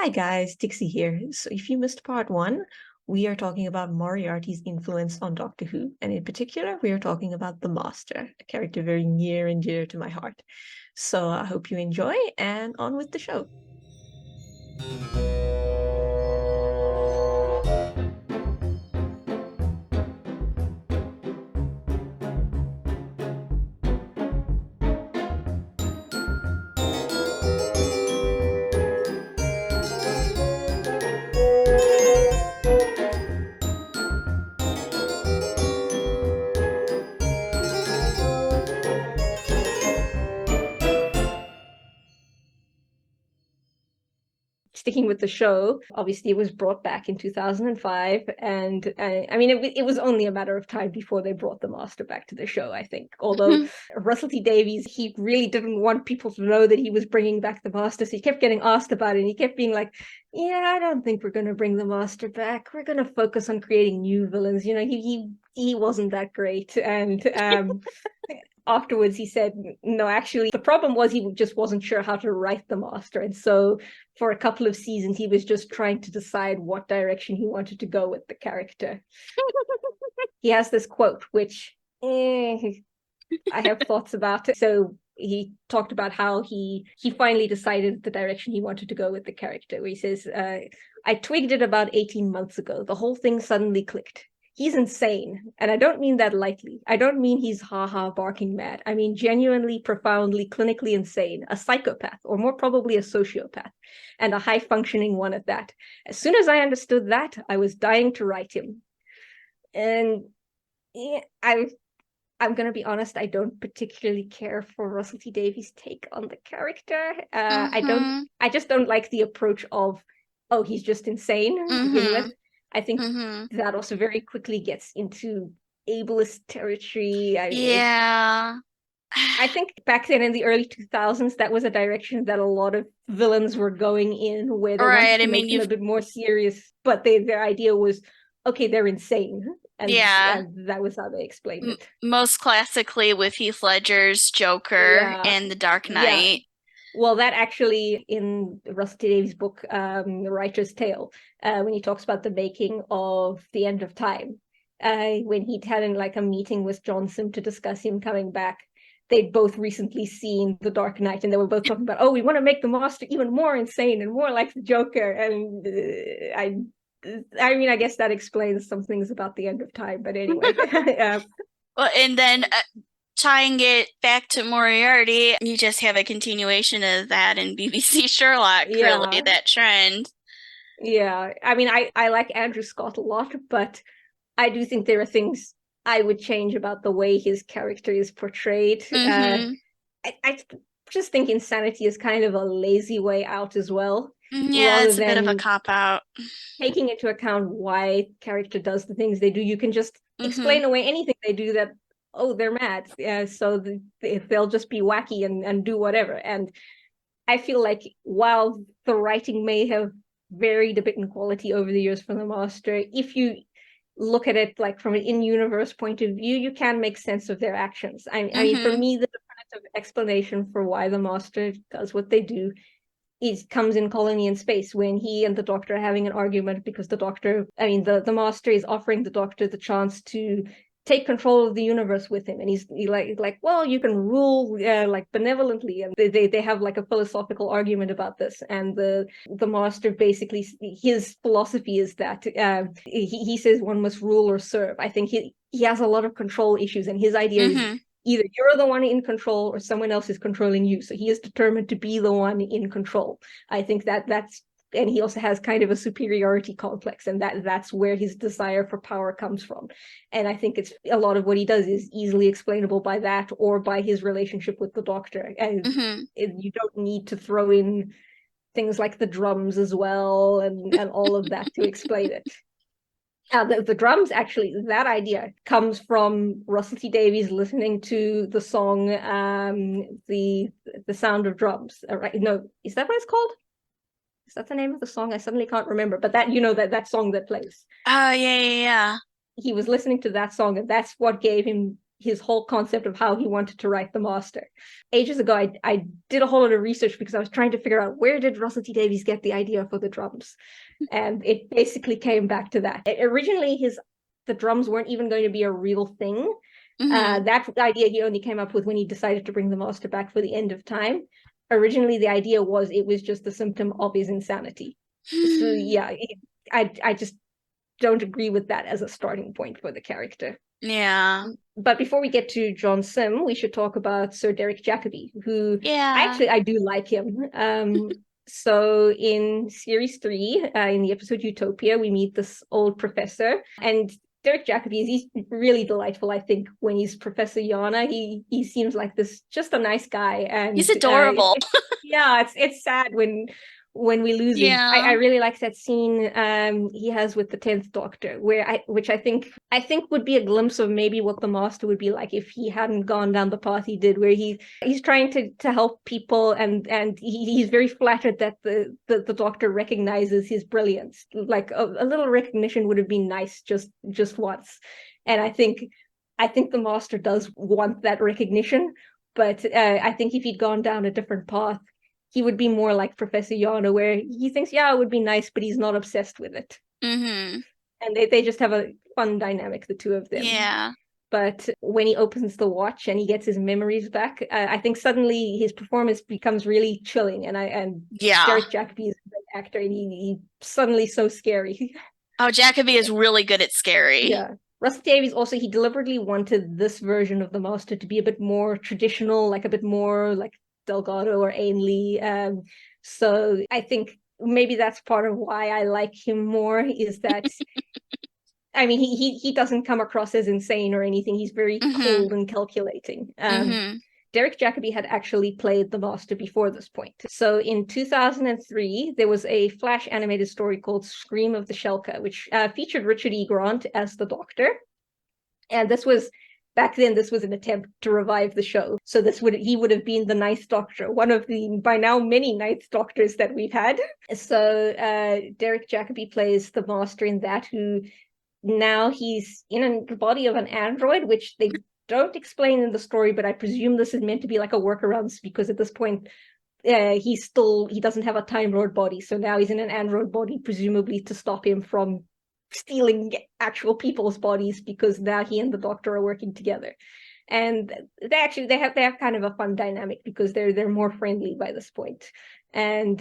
Hi guys, Dixie here. So if you missed part one, we are talking about Moriarty's influence on Doctor Who, and in particular, we are talking about the Master, a character very near and dear to my heart. So I hope you enjoy, and on with the show. Sticking with the show, obviously it was brought back in 2005, and it was only a matter of time before they brought the Master back to the show, I think. Although Russell T Davies, he really didn't want people to know that he was bringing back the Master, so he kept getting asked about it, and he kept being like, yeah, I don't think we're going to bring the Master back. We're going to focus on creating new villains. He wasn't that great, and afterwards he said no, actually the problem was he just wasn't sure how to write the Master, and so for a couple of seasons he was just trying to decide what direction he wanted to go with the character. He has this quote which I have thoughts about it. So he talked about how he finally decided the direction he wanted to go with the character, where he says, I twigged it about 18 months ago. The whole thing suddenly clicked. He's insane. And I don't mean that lightly. I don't mean he's ha-ha barking mad. I mean genuinely, profoundly, clinically insane, a psychopath, or more probably a sociopath, and a high-functioning one at that. As soon as I understood that, I was dying to write him. And I'm going to be honest, I don't particularly care for Russell T Davies' take on the character. I just don't like the approach of, oh, he's just insane to begin with. I think that also very quickly gets into ableist territory. I think back then in the early 2000s, that was a direction that a lot of villains were going in, where they wanted to make them a bit more serious, but their idea was, okay, they're insane. And that was how they explained it. Most classically with Heath Ledger's Joker and The Dark Knight. Yeah. Well, that actually in Russell T Davies' book, The Writer's Tale, when he talks about the making of The End of Time, when he'd had a meeting with Johnson to discuss him coming back, they'd both recently seen The Dark Knight, and they were both talking about, oh, we want to make the Master even more insane and more like the Joker. And I guess that explains some things about The End of Time, but anyway. Well, and then tying it back to Moriarty, you just have a continuation of that in BBC Sherlock, really, that trend. Yeah, I like Andrew Scott a lot, but I do think there are things I would change about the way his character is portrayed. I just think insanity is kind of a lazy way out as well. Yeah, it's a bit of a cop-out. Taking into account why character does the things they do, you can just explain away anything they do that, oh, they're mad. So they'll just be wacky and do whatever. And I feel like while the writing may have varied a bit in quality over the years from the Master, if you look at it like from an in-universe point of view, you can make sense of their actions. I mean, for me, the definitive explanation for why the Master does what they do comes in Colony in Space, when he and the Doctor are having an argument because the Master is offering the Doctor the chance to take control of the universe with him, and he's like, well, you can rule benevolently, and they have like a philosophical argument about this, and the Master basically, his philosophy is that he says one must rule or serve. I think he has a lot of control issues, and his idea is either you're the one in control or someone else is controlling you. So he is determined to be the one in control. I think that's, and he also has kind of a superiority complex, and that's where his desire for power comes from. And I think it's a lot of what he does is easily explainable by that, or by his relationship with the Doctor. And you don't need to throw in things like the drums as well, and all of that to explain it. The drums, actually, that idea comes from Russell T Davies listening to the song, the Sound of Drums. Right? No, is that what it's called? Is that the name of the song? I suddenly can't remember. But that song that plays. Oh, yeah. He was listening to that song, and that's what gave him his whole concept of how he wanted to write the Master. Ages ago, I did a whole lot of research because I was trying to figure out where did Russell T Davies get the idea for the drums, and it basically came back to that. Originally, the drums weren't even going to be a real thing. That idea he only came up with when he decided to bring the Master back for the end of time. Originally, the idea was it was just a symptom of his insanity. So yeah, I just don't agree with that as a starting point for the character. Yeah. But before we get to John Sim, we should talk about Sir Derek Jacobi, who I do like him. So in series 3, in the episode Utopia, we meet this old professor, and Derek Jacobi he's really delightful. I think when he's Professor Yana, he seems like this just a nice guy, and he's adorable. It's sad when we lose him. I really like that scene he has with the 10th Doctor, which I think would be a glimpse of maybe what the Master would be like if he hadn't gone down the path he did, where he's trying to help people, and he's very flattered that the Doctor recognizes his brilliance. Like a little recognition would have been nice just once. And I think the Master does want that recognition, but I think if he'd gone down a different path, he would be more like Professor Yana, where he thinks, it would be nice, but he's not obsessed with it. And they just have a fun dynamic, the two of them. Yeah. But when he opens the watch and he gets his memories back, I think suddenly his performance becomes really chilling. And Derek Jacobi is a great actor, and he's suddenly so scary. Oh, Jacobi is really good at scary. Yeah. Russell Davies also, he deliberately wanted this version of the Master to be a bit more traditional, like a bit more like Delgado or Ainley. So I think maybe that's part of why I like him more, is that I mean he doesn't come across as insane or anything. He's very cold and calculating. Derek Jacobi had actually played the Master before this point. So in 2003, there was a Flash animated story called Scream of the Shelka, which featured Richard E. Grant as the Doctor. And back then, this was an attempt to revive the show. So he would have been the Ninth Doctor, one of the, by now, many Ninth Doctors that we've had. So Derek Jacobi plays the Master in that, who now he's in the body of an android, which they don't explain in the story, but I presume this is meant to be like a workaround, because at this point, he doesn't have a Time Lord body. So now he's in an android body, presumably to stop him from stealing actual people's bodies, because now he and the Doctor are working together. And they have kind of a fun dynamic, because they're more friendly by this point. And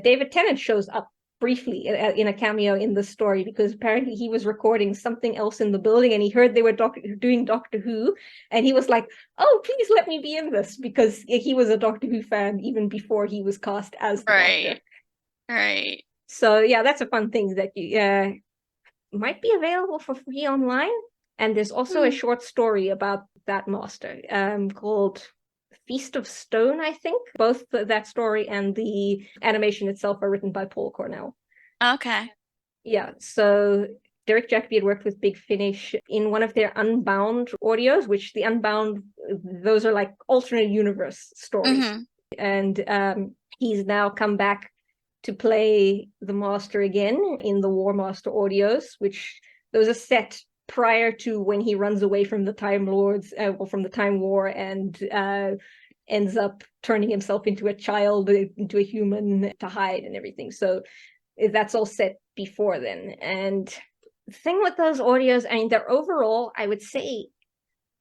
David Tennant shows up briefly in a cameo in the story, because apparently he was recording something else in the building, and he heard they were doing Doctor Who, and he was like, "Oh, please let me be in this," because he was a Doctor Who fan even before he was cast as the Doctor. Right. So yeah, that's a fun thing that you might be available for free online. And there's also a short story about that Master called Feast of Stone, I think. Both that story and the animation itself are written by Paul Cornell. Okay. Yeah, so Derek Jacobi had worked with Big Finish in one of their Unbound audios, which the Unbound, those are like alternate universe stories. And he's now come back to play the Master again in the War Master audios, which those are set prior to when he runs away from the Time Lords, or from the Time War, and ends up turning himself into a child, into a human, to hide and everything. So that's all set before then. And the thing with those audios, I mean, they're overall, I would say,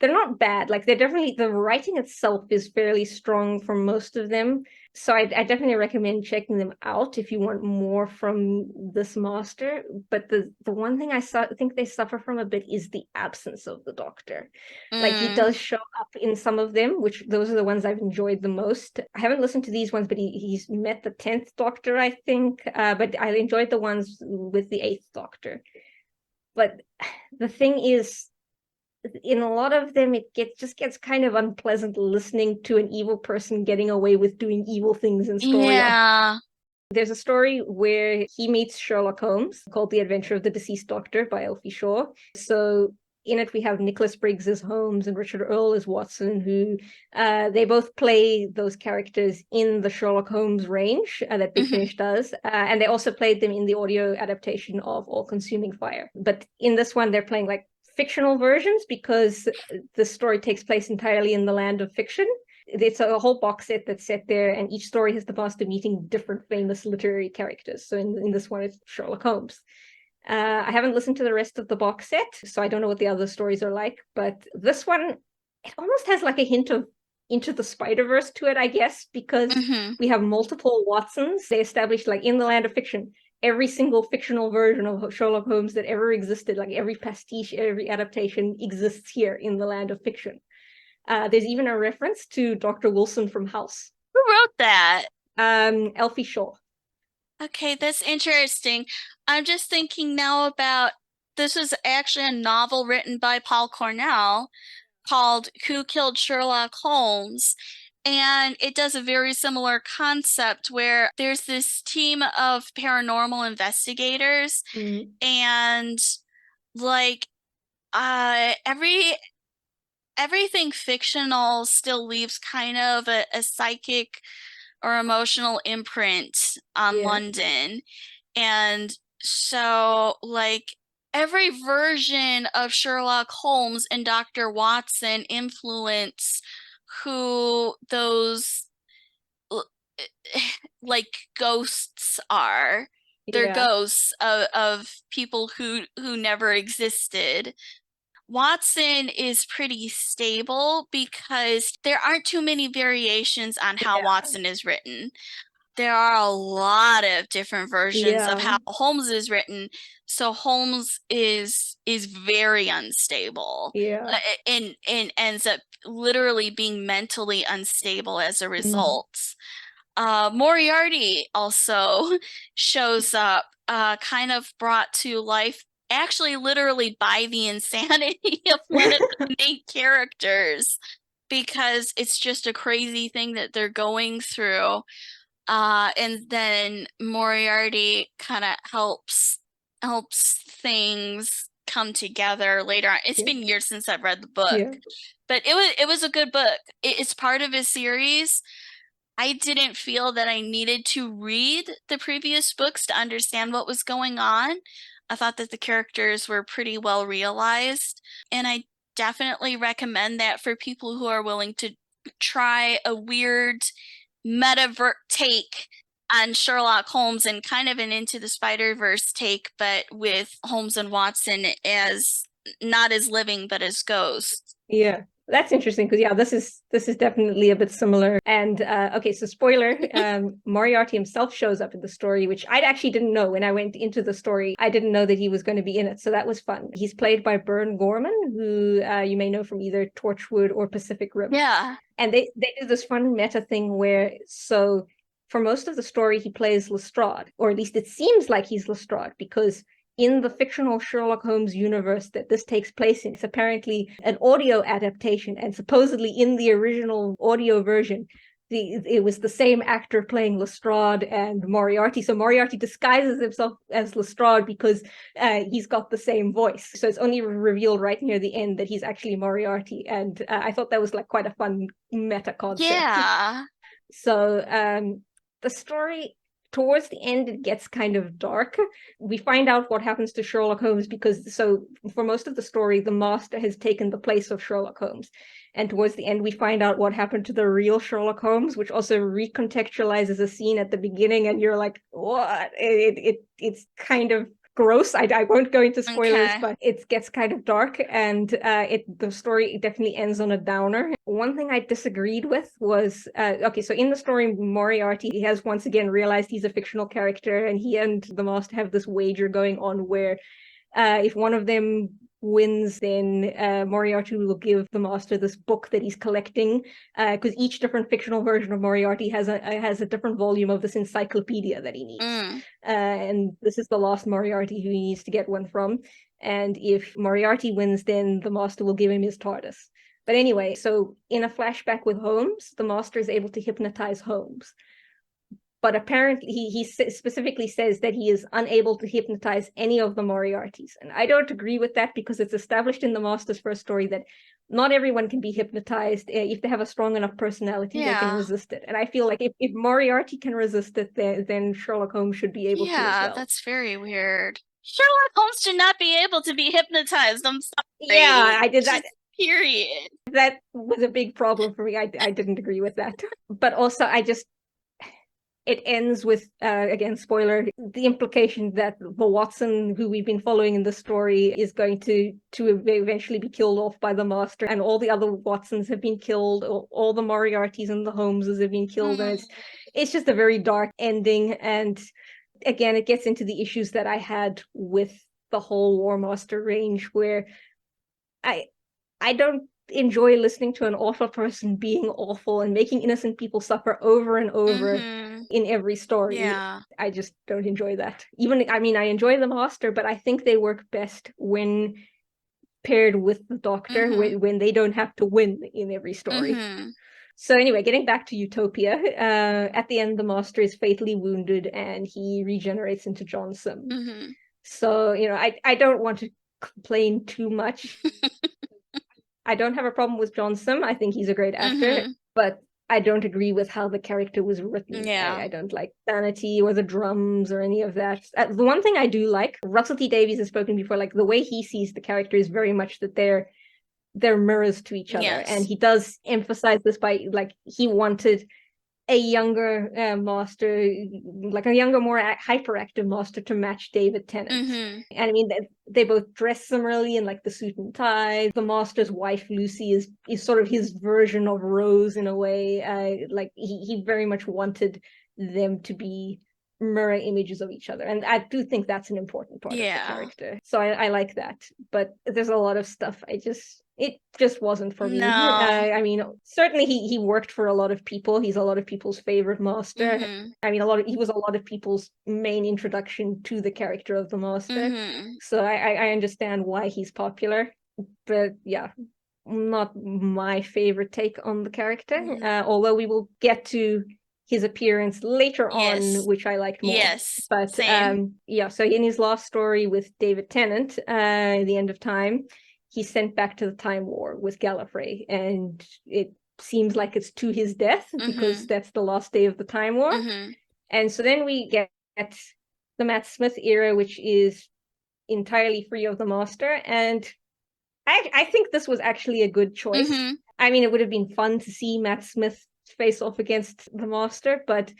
they're not bad. Like, they're definitely, the writing itself is fairly strong for most of them. So I definitely recommend checking them out if you want more from this Master. But the one thing I think they suffer from a bit is the absence of the Doctor. Like, he does show up in some of them, which those are the ones I've enjoyed the most. I haven't listened to these ones, but he's met the 10th Doctor, I think. But I enjoyed the ones with the 8th Doctor. But the thing is, in a lot of them, it gets kind of unpleasant listening to an evil person getting away with doing evil things in story. Yeah. There's a story where he meets Sherlock Holmes called The Adventure of the Deceased Doctor by Elfie Shaw. So in it, we have Nicholas Briggs as Holmes and Richard Earle as Watson, who they both play those characters in the Sherlock Holmes range that Big Finish does. And they also played them in the audio adaptation of All Consuming Fire. But in this one, they're playing like fictional versions because the story takes place entirely in the land of fiction. It's a whole box set that's set there, and each story has the master meeting different famous literary characters. So in this one, it's Sherlock Holmes. I haven't listened to the rest of the box set, so I don't know what the other stories are like. But this one, it almost has like a hint of Into the Spider-Verse to it, I guess, because we have multiple Watsons. They established, like, in the land of fiction, every single fictional version of Sherlock Holmes that ever existed, like every pastiche, every adaptation exists here in the land of fiction. There's even a reference to Dr. Wilson from House. Who wrote that? Elfie Shaw. Okay, that's interesting. I'm just thinking now about this was actually a novel written by Paul Cornell called Who Killed Sherlock Holmes? And it does a very similar concept where there's this team of paranormal investigators, and like everything fictional still leaves kind of a psychic or emotional imprint on London. And so, like, every version of Sherlock Holmes and Dr. Watson influence who those like ghosts are. They're ghosts of people who never existed. Watson is pretty stable because there aren't too many variations on how Watson is written. There are a lot of different versions of how Holmes is written. So Holmes is very unstable. And ends up literally being mentally unstable as a result. Moriarty also shows up, kind of brought to life actually literally by the insanity of one of the main characters, because it's just a crazy thing that they're going through. And then Moriarty kind of helps things come together later on. It's been years since I've read the book, but it was a good book. It's part of a series. I didn't feel that I needed to read the previous books to understand what was going on. I thought that the characters were pretty well realized, and I definitely recommend that for people who are willing to try a weird metaverse take on Sherlock Holmes and kind of an Into the Spider-Verse take, but with Holmes and Watson as not as living but as ghosts. Yeah, that's interesting because this is definitely a bit similar. And okay, so spoiler, Moriarty himself shows up in the story, which I actually didn't know when I went into the story. I didn't know that he was going to be in it, so that was fun. He's played by Bern Gorman, who you may know from either Torchwood or Pacific Rim. Yeah. And they do this fun meta thing where, so for most of the story, he plays Lestrade, or at least it seems like he's Lestrade, because in the fictional Sherlock Holmes universe that this takes place in, it's apparently an audio adaptation, and supposedly in the original audio version, it was the same actor playing Lestrade and Moriarty. So Moriarty disguises himself as Lestrade because he's got the same voice. So it's only revealed right near the end that he's actually Moriarty. And I thought that was like quite a fun meta concept. Yeah. So the story, towards the end, it gets kind of dark. We find out what happens to Sherlock Holmes because, so for most of the story, the master has taken the place of Sherlock Holmes. And towards the end, we find out what happened to the real Sherlock Holmes, which also recontextualizes a scene at the beginning. And you're like, what? It's kind of gross. I won't go into spoilers, but it gets kind of dark, and the story definitely ends on a downer. One thing I disagreed with was okay, so in the story, Moriarty has once again realized he's a fictional character, and he and the master have this wager going on where if one of them wins, then Moriarty will give the master this book that he's collecting, because each different fictional version of Moriarty has a different volume of this encyclopedia that he needs. And this is the last Moriarty who he needs to get one from. And if Moriarty wins, then the master will give him his TARDIS. But anyway, so in a flashback with Holmes, the master is able to hypnotize Holmes. But apparently he specifically says that he is unable to hypnotize any of the Moriartys. And I don't agree with that because it's established in the Master's first story that not everyone can be hypnotized. If they have a strong enough personality, they can resist it. And I feel like if Moriarty can resist it, then Sherlock Holmes should be able to as well. Yeah, that's very weird. Sherlock Holmes should not be able to be hypnotized. I'm sorry. Yeah, I did that. Just period. That was a big problem for me. I didn't agree with that. But also, it ends with, again, spoiler, the implication that the Watson who we've been following in the story is going to eventually be killed off by the Master, and all the other Watsons have been killed, all the Moriartys and the Holmeses have been killed, and it's just a very dark ending. And again, it gets into the issues that I had with the whole War Master range, where I don't enjoy listening to an awful person being awful and making innocent people suffer over and over in every story. Yeah. I just don't enjoy that. I enjoy the Master, but I think they work best when paired with the Doctor, when they don't have to win in every story. So anyway, getting back to Utopia, at the end, the Master is fatally wounded and he regenerates into John Sim. So, I don't want to complain too much. I don't have a problem with John Sim. I think he's a great actor, but I don't agree with how the character was written. Yeah. I don't like sanity or the drums or any of that. The one thing I do like, Russell T Davies has spoken before, like the way he sees the character is very much that they're mirrors to each other. Yes. And he does emphasize this by, like, he wanted a younger Master, like a younger, more hyperactive Master to match David Tennant. And I mean, they both dress similarly in like the suit and tie. The Master's wife, Lucy, is sort of his version of Rose in a way. Like he very much wanted them to be mirror images of each other, and I do think that's an important part of the character. So I like that, but there's a lot of stuff it just wasn't for me. I mean, certainly he worked for a lot of people. He's a lot of people's favorite Master. I mean, he was a lot of people's main introduction to the character of the Master. So I understand why he's popular, but yeah, not my favorite take on the character. Although we will get to his appearance later on, which I liked more. But same. So in his last story with David Tennant, The End of Time, he's sent back to the Time War with Gallifrey, and it seems like it's to his death because that's the last day of the Time War. And so then we get the Matt Smith era, which is entirely free of the Master, and I think this was actually a good choice. I mean, it would have been fun to see Matt Smith face off against the Master, but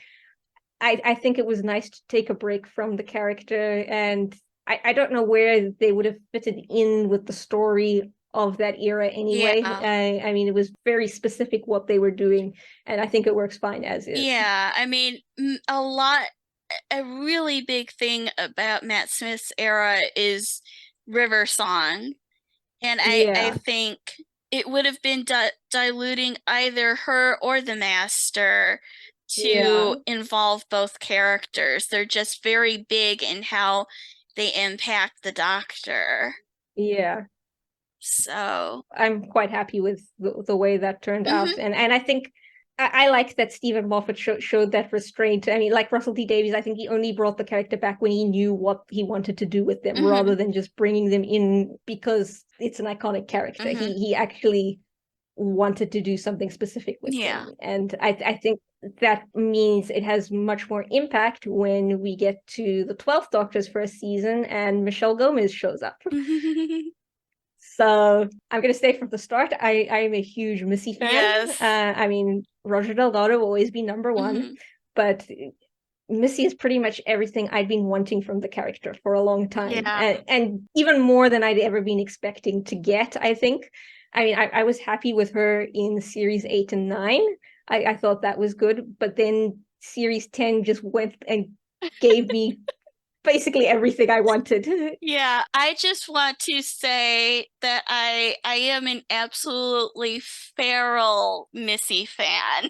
I think it was nice to take a break from the character, and I don't know where they would have fitted in with the story of that era anyway. I mean, it was very specific what they were doing, and I think it works fine as is. Yeah, I mean, a really big thing about Matt Smith's era is River Song. And I think it would have been diluting either her or the Master to involve both characters. They're just very big in how they impact the Doctor. Yeah. So I'm quite happy with the way that turned out. And I think I like that Stephen Moffat showed that restraint. I mean, like Russell T Davies, I think he only brought the character back when he knew what he wanted to do with them, rather than just bringing them in because it's an iconic character. He actually wanted to do something specific with them. And I think that means it has much more impact when we get to the 12th Doctor's first season and Michelle Gomez shows up. So I'm going to say from the start, I am a huge Missy fan. I mean, Roger Delgado will always be number one, but Missy is pretty much everything I'd been wanting from the character for a long time. And even more than I'd ever been expecting to get, I think. I mean, I was happy with her in series 8 and 9. I thought that was good, but then series 10 just went and gave me basically everything I wanted. Yeah, I just want to say that I am an absolutely feral Missy fan.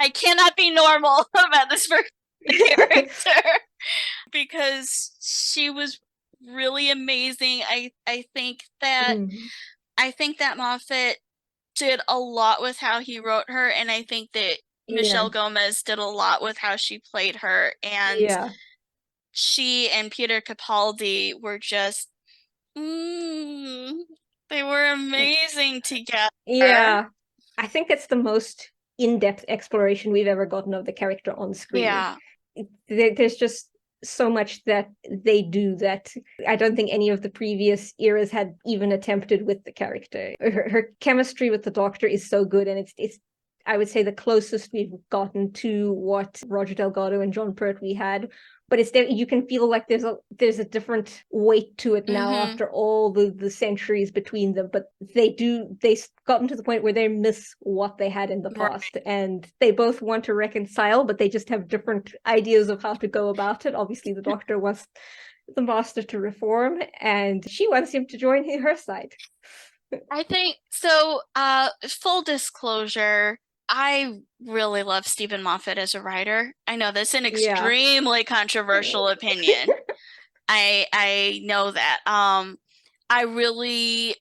I cannot be normal about this character because she was really amazing. I think that Moffat did a lot with how he wrote her, and I think that Michelle Gomez did a lot with how she played her, and she and Peter Capaldi were just they were amazing together. Yeah, I think it's the most in-depth exploration we've ever gotten of the character on screen. There's just so much that they do that I don't think any of the previous eras had even attempted with the character. Her chemistry with the Doctor is so good, and it's I would say the closest we've gotten to what Roger Delgado and John Pertwee had. But it's you can feel like there's a different weight to it now after all the centuries between them. But they've gotten to the point where they miss what they had in the past, and they both want to reconcile, but they just have different ideas of how to go about it. Obviously, the Doctor wants the Master to reform, and she wants him to join her side. I think so. Full disclosure, I really love Stephen Moffat as a writer. I know that's an extremely controversial opinion. I know that. I really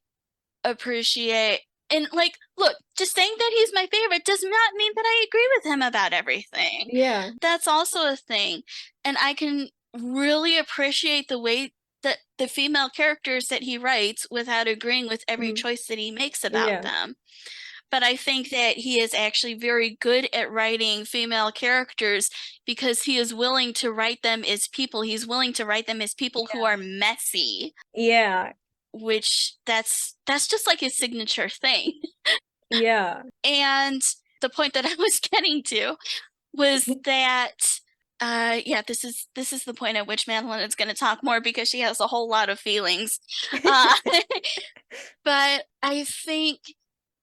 appreciate, and like, look, just saying that he's my favorite does not mean that I agree with him about everything. Yeah. That's also a thing. And I can really appreciate the way that the female characters that he writes without agreeing with every choice that he makes about them. But I think that he is actually very good at writing female characters because he is willing to write them as people. He's willing to write them as people who are messy. Yeah. Which that's just like his signature thing. Yeah. And the point that I was getting to was that this is the point at which Madeline is going to talk more because she has a whole lot of feelings. But I think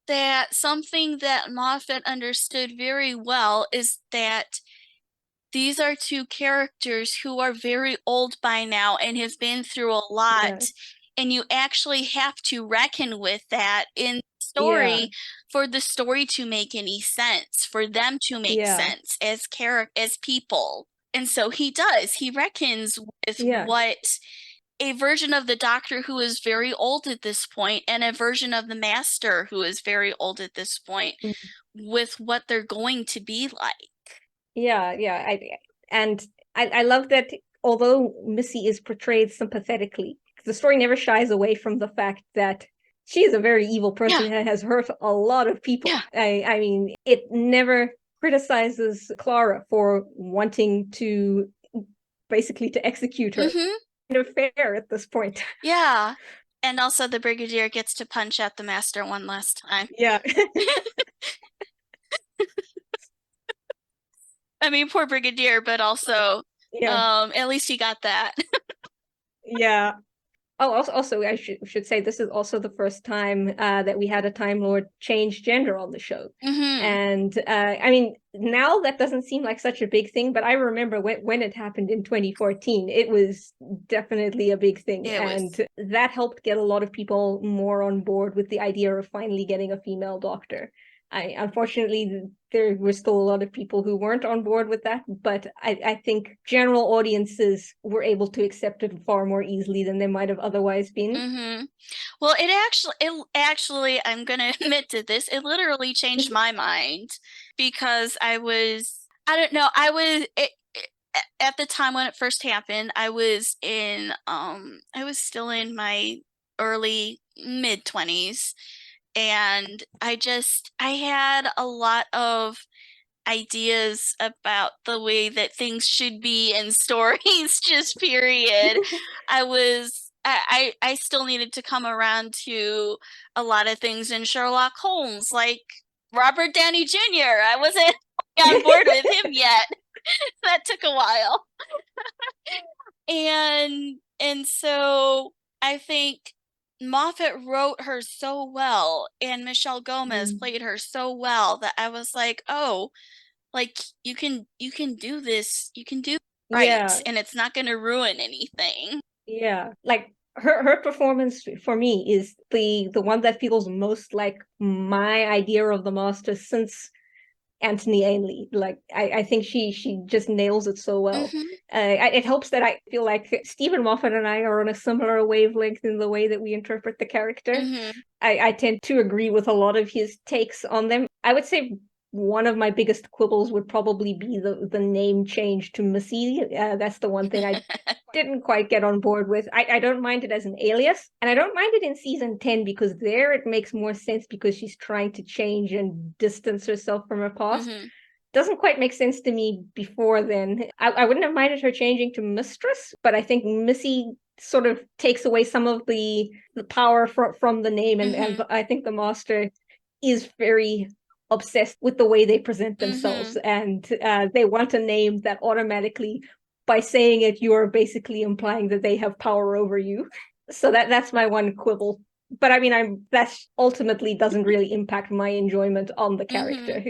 that something that Moffat understood very well is that these are two characters who are very old by now and have been through a lot. And you actually have to reckon with that in the story for the story to make any sense, for them to make sense as people. And so he does. He reckons with what a version of the Doctor who is very old at this point and a version of the Master who is very old at this point with what they're going to be like. I love that although Missy is portrayed sympathetically, the story never shies away from the fact that she is a very evil person and has hurt a lot of people. I mean, it never criticizes Clara for wanting to basically to execute her. Kind of fair at this point. Yeah. And also the Brigadier gets to punch at the Master one last time. Yeah. I mean, poor Brigadier, but also, at least he got that. Yeah. Oh, also, I should say this is also the first time that we had a Time Lord change gender on the show. And I mean, now that doesn't seem like such a big thing, but I remember when it happened in 2014, it was definitely a big thing. That helped get a lot of people more on board with the idea of finally getting a female Doctor. Unfortunately, there were still a lot of people who weren't on board with that, but I think general audiences were able to accept it far more easily than they might have otherwise been. Well, it actually, I'm going to admit to this, it literally changed my mind because I was at the time when it first happened, I was still in my early mid-20s. And I had a lot of ideas about the way that things should be in stories, just period. I still needed to come around to a lot of things in Sherlock Holmes, like Robert Downey Jr. I wasn't on board with him yet. That took a while. And so I think Moffat wrote her so well and Michelle Gomez played her so well that I was like, oh, like you can do this, you can do it right, and it's not going to ruin anything. Like her performance for me is the one that feels most like my idea of the Master since Anthony Ainley. Like I think she just nails it so well. It helps that I feel like Stephen Moffat and I are on a similar wavelength in the way that we interpret the character. I tend to agree with a lot of his takes on them. I would say one of my biggest quibbles would probably be the name change to Missy. That's the one thing I didn't quite get on board with. I don't mind it as an alias, and I don't mind it in season 10 because there it makes more sense because she's trying to change and distance herself from her past. doesn't quite make sense to me before then. I wouldn't have minded her changing to Mistress, but I think Missy sort of takes away some of the power from the name, and I think the Master is very obsessed with the way they present themselves, and they want a name that automatically, by saying it, you are basically implying that they have power over you. So that's my one quibble. But I mean, that ultimately doesn't really impact my enjoyment on the character.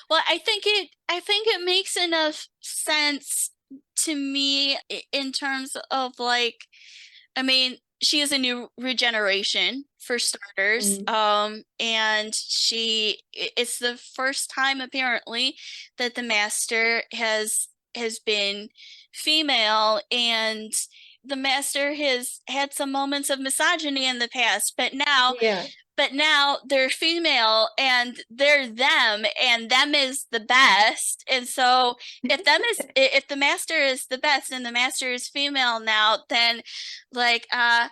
Well, I think it makes enough sense to me in terms of, like, I mean, she is a new regeneration for starters. And it's the first time apparently that the Master has been female, and the Master has had some moments of misogyny in the past, but now they're female and they're them, and them is the best. And so if the Master is the best and the Master is female now, then like oh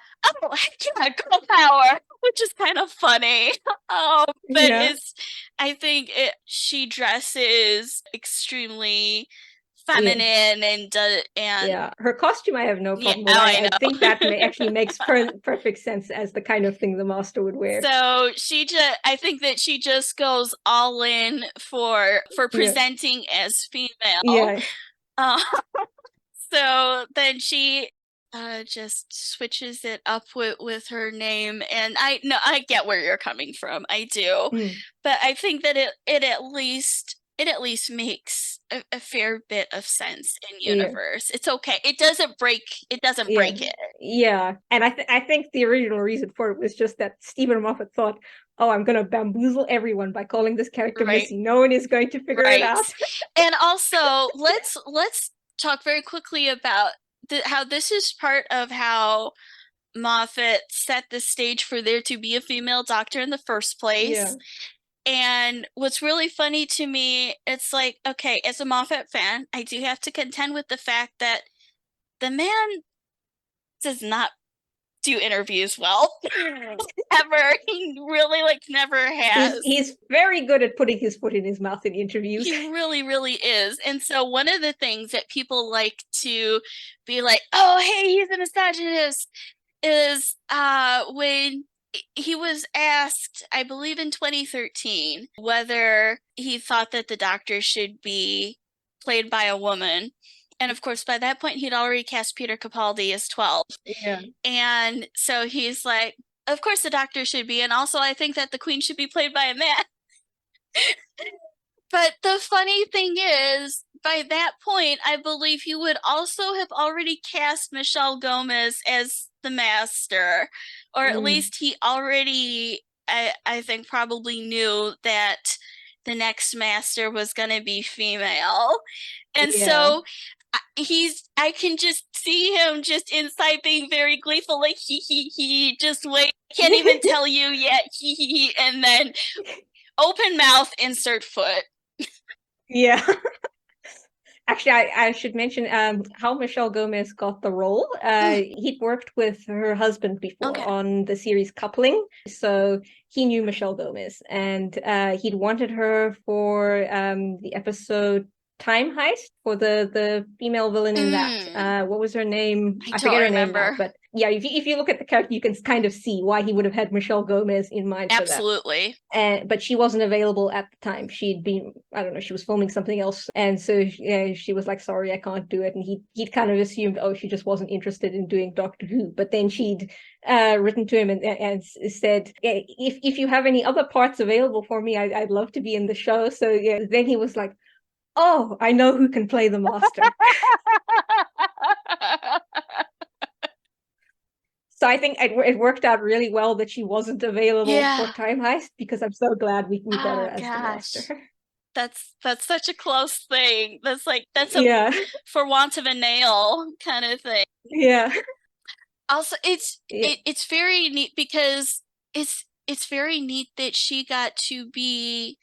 heck yeah, girl power, which is kind of funny. But I think she dresses extremely feminine, and her costume I have no problem with. I think that actually makes perfect sense as the kind of thing the Master would wear. So I think that she just goes all in for presenting as female. So then she just switches it up with her name, and I get where you're coming from. I do. But I think that it at least makes a fair bit of sense in universe. It's okay. It doesn't break it. And I think the original reason for it was just that Stephen Moffat thought, oh, I'm going to bamboozle everyone by calling this character Missy. No one is going to figure it out. And also, let's talk very quickly about how this is part of how Moffat set the stage for there to be a female Doctor in the first place. And what's really funny to me, it's like, okay, as a Moffat fan, I do have to contend with the fact that the man does not do interviews well. Ever. He really never has. He's very good at putting his foot in his mouth in interviews. He really, really is. And so one of the things that people like to be like, oh, hey, he's a misogynist, is when he was asked, I believe in 2013, whether he thought that the Doctor should be played by a woman. And of course, by that point, he'd already cast Peter Capaldi as 12. And so he's like, of course the Doctor should be. And also, I think that the Queen should be played by a man. But the funny thing is, by that point, I believe he would also have already cast Michelle Gomez as the Master, or at least he already, I think, probably knew that the next Master was going to be female. And so I can just see him just inside being very gleeful, like he just wait, can't even tell you yet, and then open mouth, insert foot. Actually, I should mention how Michelle Gomez got the role. He'd worked with her husband before on the series Coupling, so he knew Michelle Gomez, and he'd wanted her for the episode Time Heist, for the female villain in that. What was her name? I forget her name now, but if you look at the character, you can kind of see why he would have had Michelle Gomez in mind for that. Absolutely. But she wasn't available at the time. She'd been, I don't know, she was filming something else, and so she was like, sorry, I can't do it. And he'd kind of assumed, oh, she just wasn't interested in doing Doctor Who. But then she'd written to him and said, if you have any other parts available for me, I'd love to be in the show. So then he was like, oh, I know who can play the Master. So I think it worked out really well that she wasn't available for Time Heist, because I'm so glad we got her as the Master. That's such a close thing. That's a for want of a nail kind of thing. Also, it's very neat because it's very neat that she got to be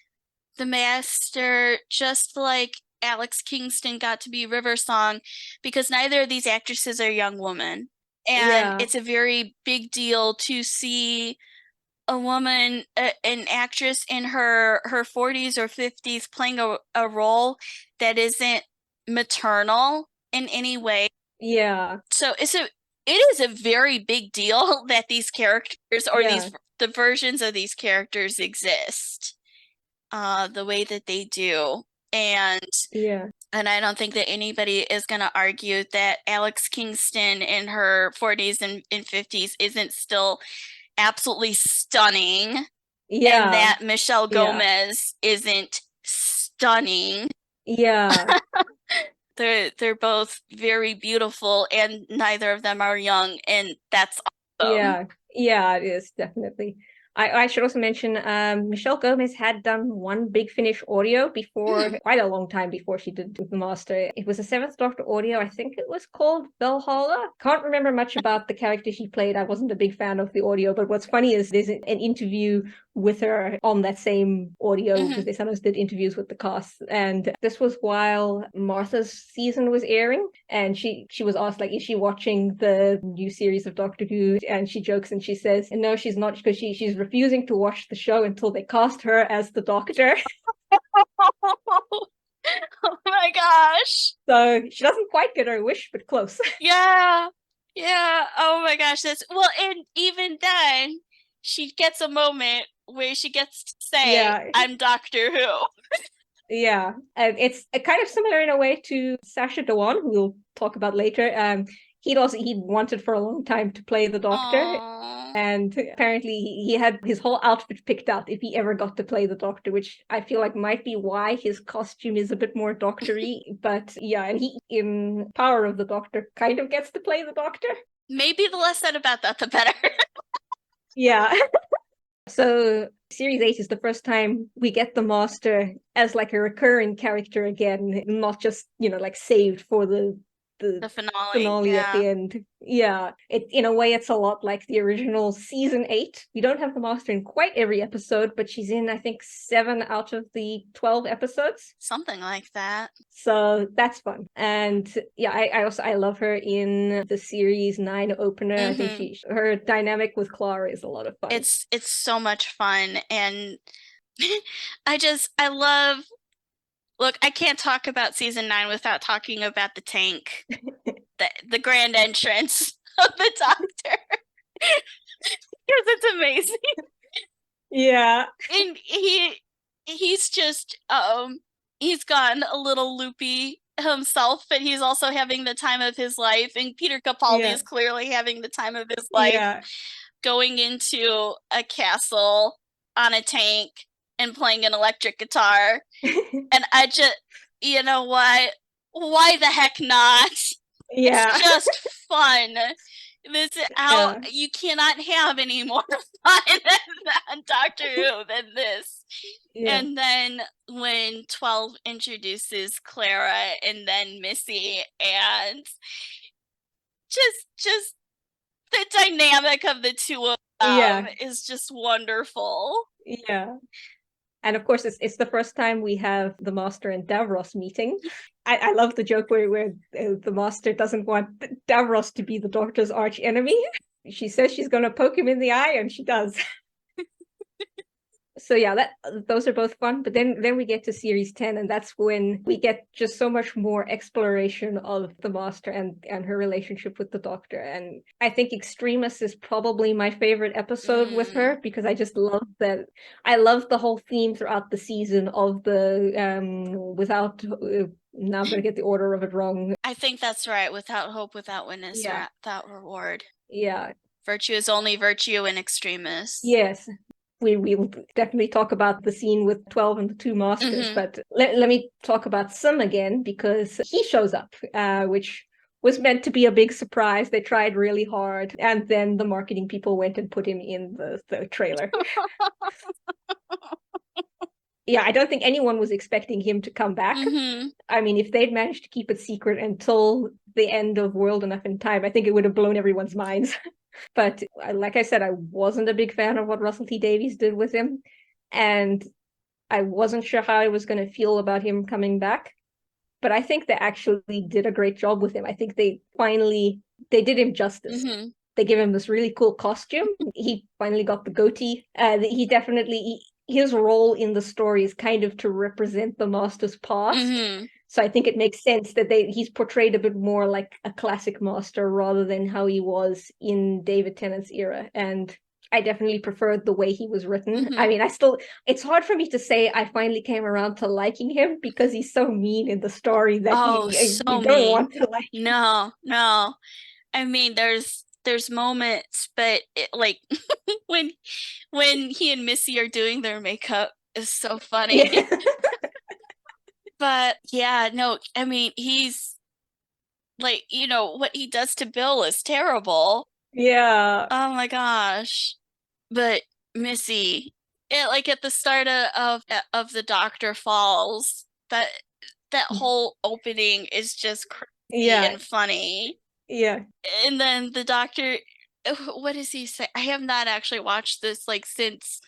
the Master, just like Alex Kingston got to be River Song, because neither of these actresses are young women. And it's a very big deal to see a woman, an actress in her 40s or 50s playing a role that isn't maternal in any way. Yeah. So it is a very big deal that these characters or the versions of these characters exist the way that they do. And I don't think that anybody is going to argue that Alex Kingston in her 40s and 50s isn't still absolutely stunning. Yeah. And that Michelle Gomez isn't stunning. Yeah. They're both very beautiful, and neither of them are young, and that's awesome. Yeah, it is definitely. I should also mention Michelle Gomez had done one Big Finish audio before, quite a long time before she did The Master. It was a Seventh Doctor audio. I think it was called Valhalla. Can't remember much about the character she played. I wasn't a big fan of the audio, but what's funny is there's an interview with her on that same audio, because they sometimes did interviews with the cast. And this was while Martha's season was airing, and she was asked, like, is she watching the new series of Doctor Who? And she jokes and she says, no, she's not, because she's refusing to watch the show until they cast her as the Doctor. Oh my gosh. So she doesn't quite get her wish, but close. Yeah. Oh my gosh. And even then, she gets a moment where she gets to say, I'm Doctor Who. Yeah, it's kind of similar in a way to Sacha Dhawan, who we'll talk about later. He'd wanted for a long time to play the Doctor. Aww. And apparently he had his whole outfit picked out if he ever got to play the Doctor, which I feel like might be why his costume is a bit more doctor-y. But yeah, and he, in Power of the Doctor, kind of gets to play the Doctor. Maybe the less said about that, the better. Yeah. So Series 8 is the first time we get the Master as like a recurring character again, not just, like saved for the finale at the end. Yeah, in a way it's a lot like the original season 8. We don't have the Master in quite every episode, but she's in, I think, 7 out of the 12 episodes, something like that. So that's fun. And yeah, I love her in the series 9 opener. I think her dynamic with Clara is a lot of fun. It's so much fun, and I love. Look, I can't talk about season 9 without talking about the tank, the grand entrance of the Doctor, because it's amazing. Yeah, and he's just he's gotten a little loopy himself, but he's also having the time of his life, and Peter Capaldi is clearly having the time of his life, going into a castle on a tank and playing an electric guitar. And I just, you know what? Why the heck not? Yeah. It's just fun. This is how you cannot have any more fun than Doctor Who than this. Yeah. And then when 12 introduces Clara and then Missy, and just the dynamic of the two of them is just wonderful. Yeah. And of course, it's the first time we have the Master and Davros meeting. I love the joke where the Master doesn't want Davros to be the Doctor's arch enemy. She says she's going to poke him in the eye, and she does. So yeah, those are both fun. But then we get to series 10, and that's when we get just so much more exploration of the Master and her relationship with the Doctor. And I think Extremis is probably my favorite episode with her, because I just love that. I love the whole theme throughout the season of the without. Now I'm going to get the order of it wrong. I think that's right. Without hope, without witness, without reward. Yeah. Virtue is only virtue in extremis. Yes. We will definitely talk about the scene with 12 and the two Masters, but let me talk about Sim again, because he shows up, which was meant to be a big surprise. They tried really hard, and then the marketing people went and put him in the trailer. Yeah, I don't think anyone was expecting him to come back. I mean, if they'd managed to keep it secret until the end of World Enough in Time, I think it would have blown everyone's minds. But like I said, I wasn't a big fan of what Russell T Davies did with him. And I wasn't sure how I was going to feel about him coming back. But I think they actually did a great job with him. I think they did him justice. they give him this really cool costume. He finally got the goatee. His role in the story is kind of to represent the Master's past. So I think it makes sense that he's portrayed a bit more like a classic Master rather than how he was in David Tennant's era. And I definitely preferred the way he was written. I mean, it's hard for me to say I finally came around to liking him because he's so mean in the story that you don't want to like him. No. I mean, there's moments, but like when he and Missy are doing their makeup is so funny. Yeah. But yeah, no, I mean, he's like, what he does to Bill is terrible. Yeah. Oh my gosh. But Missy, like at the start of the Doctor Falls, that whole opening is just crazy and funny. Yeah. And then the Doctor, what does he say? I have not actually watched this like since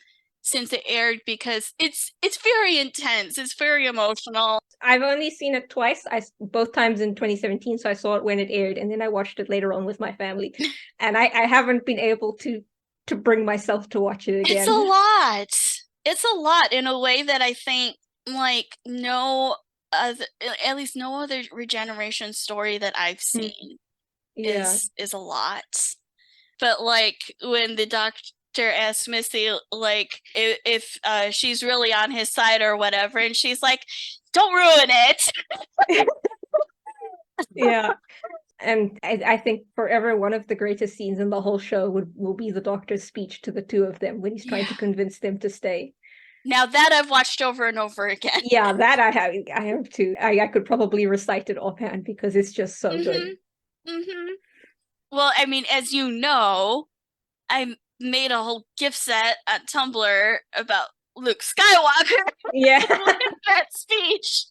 it aired because it's very intense. It's very emotional. I've only seen it twice. Both times in 2017, so I saw it when it aired, and then I watched it later on with my family. And I haven't been able to bring myself to watch it again. It's a lot. It's a lot in a way that I think like at least no other regeneration story that I've seen is a lot. But like when the Doctor asks Missy like if she's really on his side or whatever, and she's like, "Don't ruin it." Yeah. And I think forever one of the greatest scenes in the whole show will be the Doctor's speech to the two of them when he's trying to convince them to stay. Now that I've watched over and over again. Yeah, that I have too. I could probably recite it offhand because it's just so good. Well, I mean, as you know, I made a whole gift set on Tumblr about Luke Skywalker. Yeah. That speech,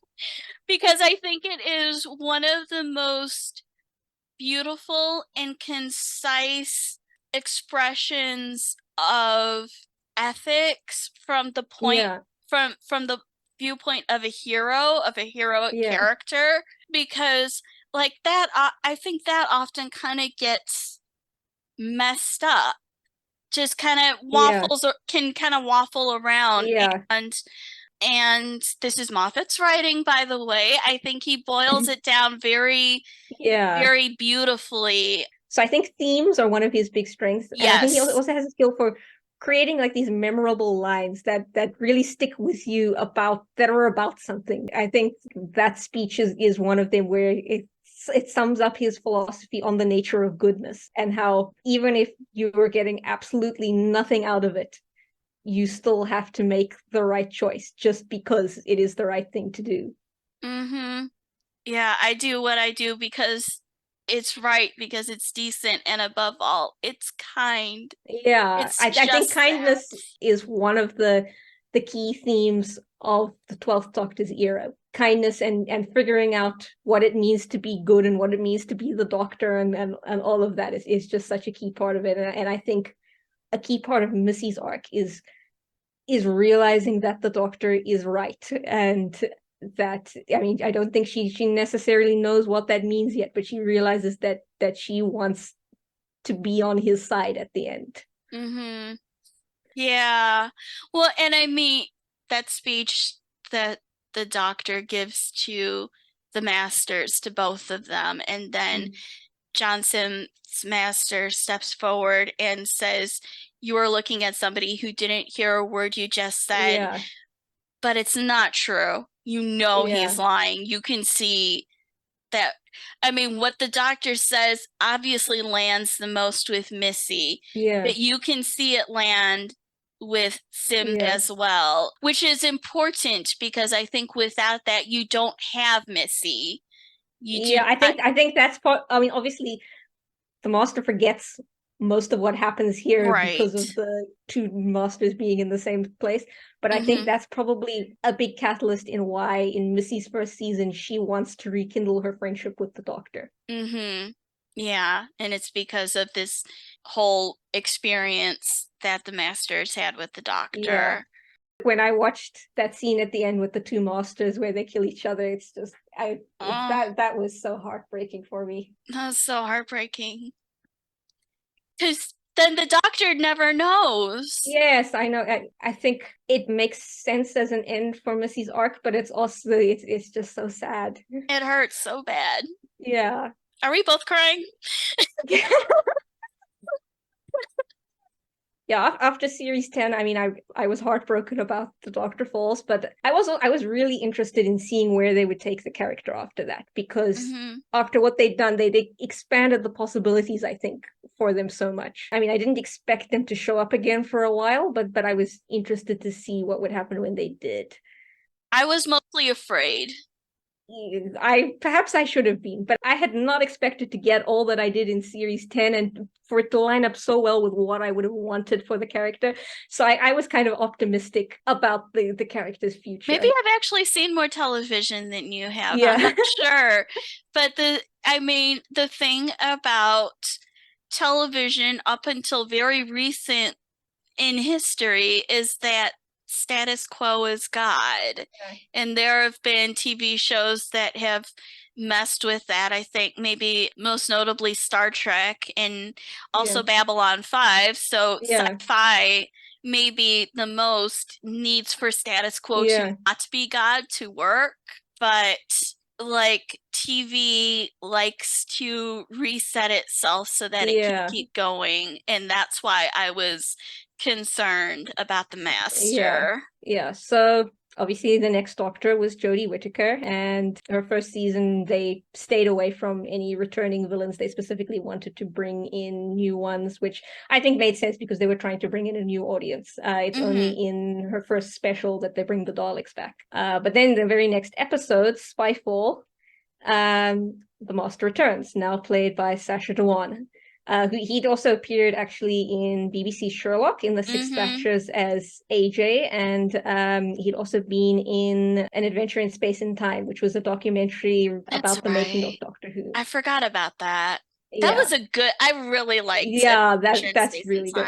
because I think it is one of the most beautiful and concise expressions of ethics from the point from the viewpoint of a hero, of a heroic character, because like that I think that often kind of gets messed up, just kind of waffles or can kind of waffle around. And this is Moffat's writing, by the way. I think he boils it down very very beautifully. So I think themes are one of his big strengths. And I think he also has a skill for creating like these memorable lines that really stick with you that are about something. I think that speech is one of them where it sums up his philosophy on the nature of goodness and how even if you were getting absolutely nothing out of it, you still have to make the right choice just because it is the right thing to do. Yeah, I do what I do because it's right, because it's decent, and above all, it's kind. Yeah, I think kindness is one of the key themes of the 12th Doctor's era. Kindness and figuring out what it means to be good and what it means to be the Doctor and all of that is just such a key part of it. And I think a key part of Missy's arc is realizing that the Doctor is right, and that, I mean, I don't think she necessarily knows what that means yet, but she realizes that she wants to be on his side at the end. Yeah. Well, and I mean, that speech that the Doctor gives to the Masters, to both of them, and then Johnson's Master steps forward and says, "You are looking at somebody who didn't hear a word you just said, but it's not true. You know he's lying. You can see that." I mean, what the Doctor says obviously lands the most with Missy, but you can see it land with Sim as well, which is important because I think without that, you don't have Missy. I think that's part. I mean, obviously, the Master forgets most of what happens here because of the two Masters being in the same place. But I think that's probably a big catalyst in why in Missy's first season, she wants to rekindle her friendship with the Doctor. Yeah, and it's because of this whole experience that the Masters had with the Doctor. When I watched that scene at the end with the two Masters where they kill each other, it's just that was so heartbreaking for me. That was so heartbreaking. Because then the Doctor never knows. Yes, I know. I think it makes sense as an end for Missy's arc, but it's also it's just so sad. It hurts so bad. Yeah. Are we both crying? Yeah, after series 10, I mean, I was heartbroken about the Doctor Falls, but I was really interested in seeing where they would take the character after that, because after what they'd done, they expanded the possibilities, I think, for them so much. I mean, I didn't expect them to show up again for a while, but I was interested to see what would happen when they did. I was mostly afraid. Perhaps I should have been, but I had not expected to get all that I did in series 10 and for it to line up so well with what I would have wanted for the character. So I was kind of optimistic about the character's future. Maybe I've actually seen more television than you have. Yeah. I'm not sure. But the thing about television up until very recent in history is that status quo is God. Yeah. And there have been TV shows that have messed with that. I think maybe most notably Star Trek and also Babylon 5. So sci-fi maybe the most needs for status quo to not be God to work, but like TV likes to reset itself so that it can keep going, and that's why I was concerned about the Master. Yeah. So obviously the next Doctor was Jodie Whittaker, and her first season they stayed away from any returning villains. They specifically wanted to bring in new ones, which I think made sense because they were trying to bring in a new audience. It's only in her first special that they bring the Daleks back. But then the very next episode, Spyfall, the Master returns, now played by Sacha Dhawan. He'd also appeared actually in BBC Sherlock in the Six Factors as AJ, and he'd also been in An Adventure in Space and Time, which was a documentary about the making of Doctor Who. I forgot about that. That was a good, I really liked it. Yeah, that's really good.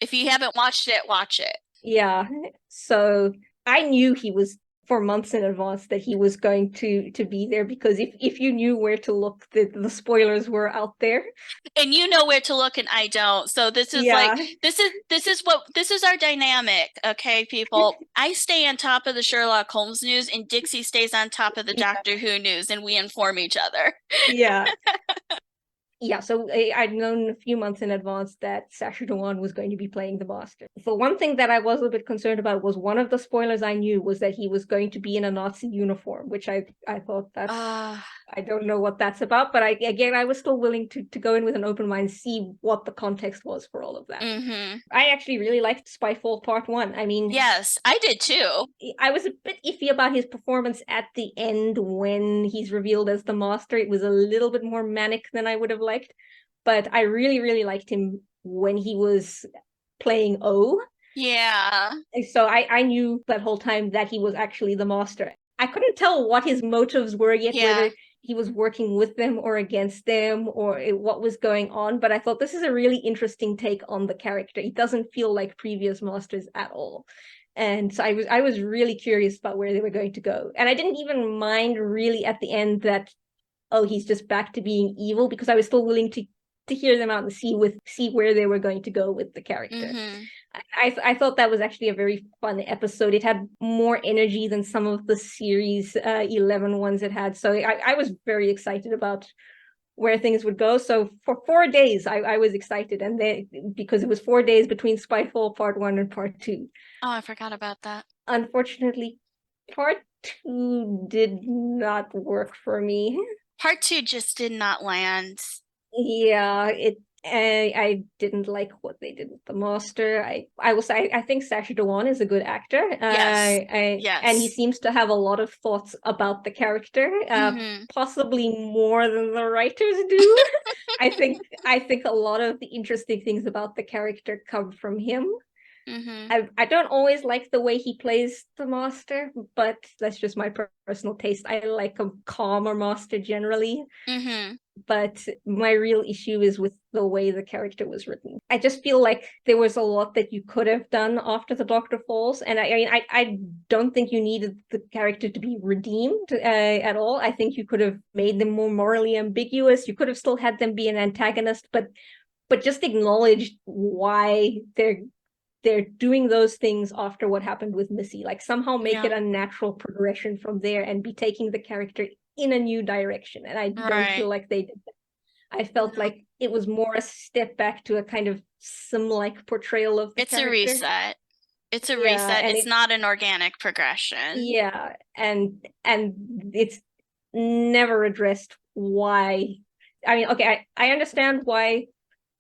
If you haven't watched it, watch it. Yeah, so I knew he was for months in advance that he was going to be there, because if you knew where to look, the spoilers were out there, and you know where to look and I don't. So this is like this is our dynamic, okay, people. I stay on top of the Sherlock Holmes news and Dixie stays on top of the Doctor Who news, and we inform each other. Yeah, so I'd known a few months in advance that Sacha Dhawan was going to be playing the Master. So one thing that I was a bit concerned about was one of the spoilers I knew was that he was going to be in a Nazi uniform, which I thought that's I don't know what that's about, but I was still willing to go in with an open mind, see what the context was for all of that. I actually really liked Spyfall Part 1. I mean, yes, I did too. I was a bit iffy about his performance at the end when he's revealed as the Master. It was a little bit more manic than I would have liked, but I really, really liked him when he was playing O. Yeah. So I knew that whole time that he was actually the Master. I couldn't tell what his motives were yet, whether he was working with them or against them or what was going on, but I thought this is a really interesting take on the character. He doesn't feel like previous Masters at all. And so I was really curious about where they were going to go. And I didn't even mind really at the end that, oh, he's just back to being evil, because I was still willing to hear them out and see where they were going to go with the character. I thought that was actually a very fun episode. It had more energy than some of the series 11 ones it had. So I was very excited about where things would go. So for 4 days, I was excited, and because it was 4 days between Spyfall Part 1 and Part 2. Oh, I forgot about that. Unfortunately, Part 2 did not work for me. Part 2 just did not land. Yeah, I didn't like what they did with the Master. I will say I think Sacha Dhawan is a good actor. Yes. And he seems to have a lot of thoughts about the character, possibly more than the writers do. I think a lot of the interesting things about the character come from him. I don't always like the way he plays the Master, but that's just my personal taste. I like a calmer Master generally. But my real issue is with the way the character was written. I just feel like there was a lot that you could have done after the Doctor falls, and I don't think you needed the character to be redeemed at all. I think you could have made them more morally ambiguous. You could have still had them be an antagonist, but but just acknowledge why they're doing those things after what happened with Missy. Like somehow make it a natural progression from there and be taking the character in a new direction. And I don't feel like they did that. I felt like it was more a step back to a kind of sim-like portrayal of the character. A reset. It's a reset. It's not an organic progression. Yeah, and it's never addressed why. I mean, okay, I understand why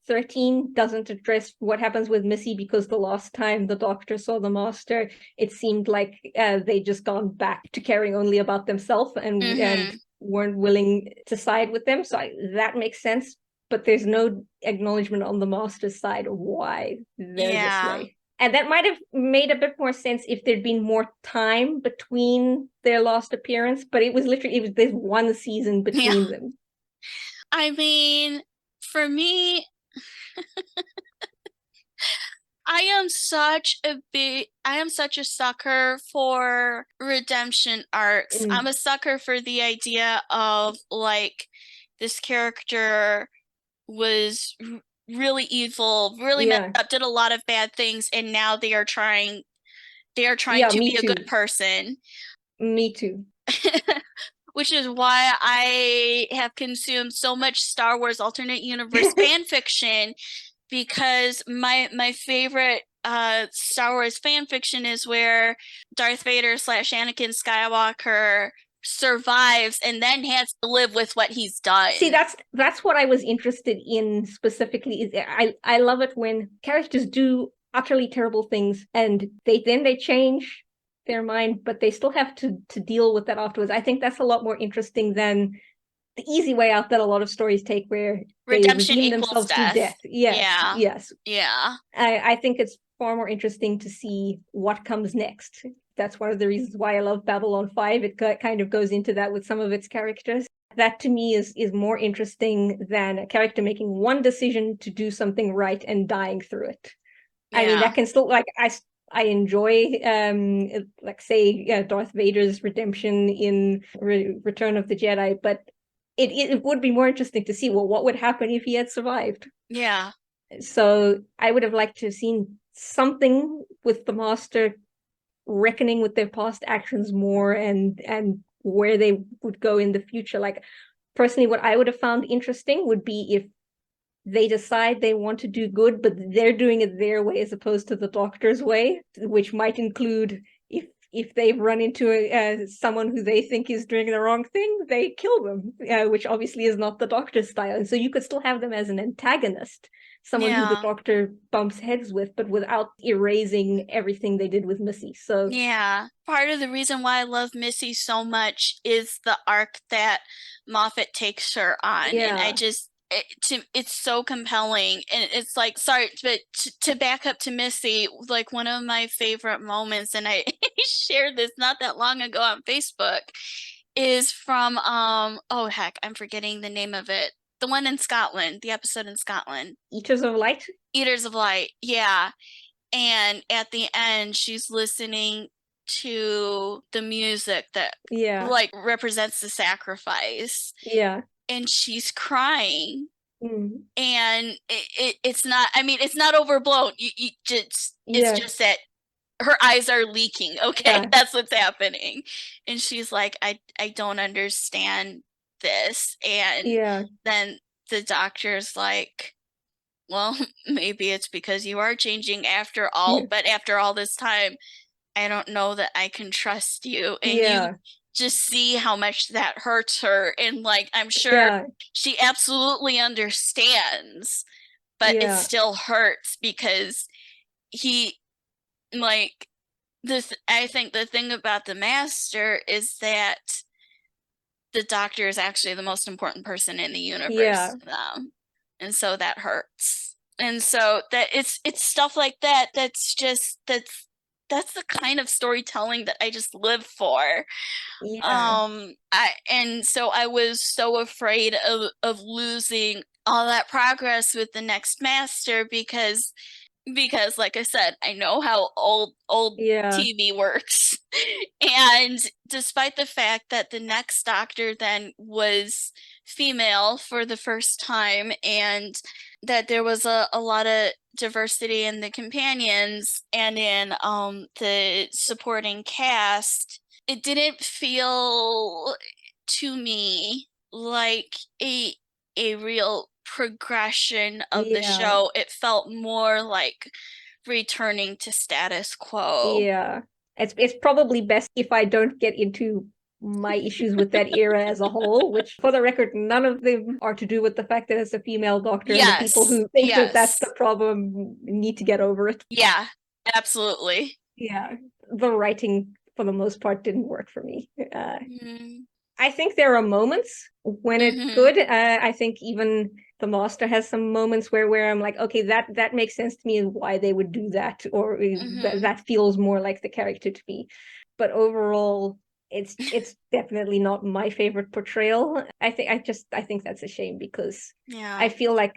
13 doesn't address what happens with Missy, because the last time the Doctor saw the Master, it seemed like they just gone back to caring only about themselves and weren't willing to side with them. So that makes sense. But there's no acknowledgement on the Master's side of why they're this way. And that might have made a bit more sense if there'd been more time between their last appearance. But it was there's one season between them. I mean, for me, I am such a sucker for redemption arcs. I'm a sucker for the idea of like this character was really evil, really messed up, did a lot of bad things, and now they are trying to be a good person. Me too. Which is why I have consumed so much Star Wars alternate universe fan fiction, because my favorite Star Wars fan fiction is where Darth Vader / Anakin Skywalker survives and then has to live with what he's done. See, that's what I was interested in specifically. Is I love it when characters do utterly terrible things and they change their mind, but they still have to deal with that afterwards. I think that's a lot more interesting than the easy way out that a lot of stories take, where redemption they redeem themselves through death. Yes. I think it's far more interesting to see what comes next. That's one of the reasons why I love Babylon 5. It kind of goes into that with some of its characters. That to me is more interesting than a character making one decision to do something right and dying through it. I mean, that can still, like, I enjoy, like, say, Darth Vader's redemption in Return of the Jedi, but it would be more interesting to see, well, what would happen if he had survived? Yeah. So I would have liked to have seen something with the Master reckoning with their past actions more and where they would go in the future. Like, personally, what I would have found interesting would be if they decide they want to do good, but they're doing it their way as opposed to the Doctor's way, which might include if they've run into someone who they think is doing the wrong thing, they kill them, which obviously is not the Doctor's style. And so you could still have them as an antagonist, someone who the Doctor bumps heads with, but without erasing everything they did with Missy. So part of the reason why I love Missy so much is the arc that Moffat takes her on. And I just it's so compelling. And it's like, sorry, but to back up to Missy, like one of my favorite moments, and I shared this not that long ago on Facebook, is from oh heck, I'm forgetting the name of it. The one in Scotland, the episode in Scotland. Eaters of Light? Eaters of Light, yeah. And at the end, she's listening to the music that like represents the sacrifice. Yeah. And she's crying. And it's not, I mean, it's not overblown. It's just that her eyes are leaking. Okay, that's what's happening. And she's like, I don't understand this. And then the Doctor's like, well, maybe it's because you are changing after all, but after all this time, I don't know that I can trust you. And you just see how much that hurts her. And like, I'm sure she absolutely understands, but it still hurts because he, like, I think the thing about the Master is that the Doctor is actually the most important person in the universe to them. And so that hurts. And so that it's stuff like that that's the kind of storytelling that I just live for. And so I was so afraid of losing all that progress with the next Master because like I said, I know how old TV works. And despite the fact that the next Doctor then was female for the first time, and that there was a lot of diversity in the companions and in the supporting cast. It didn't feel to me like a real progression of the show. It felt more like returning to status quo. Yeah. It's probably best if I don't get into my issues with that era as a whole, which for the record, none of them are to do with the fact that it's a female doctor. And the people who think that that's the problem need to get over it. Yeah, absolutely. Yeah. The writing, for the most part, didn't work for me. I think there are moments when it's good. I think even the Master has some moments where I'm like, okay, that makes sense to me and why they would do that, or that feels more like the character to me. But overall, it's definitely not my favorite portrayal. I think that's a shame because I feel like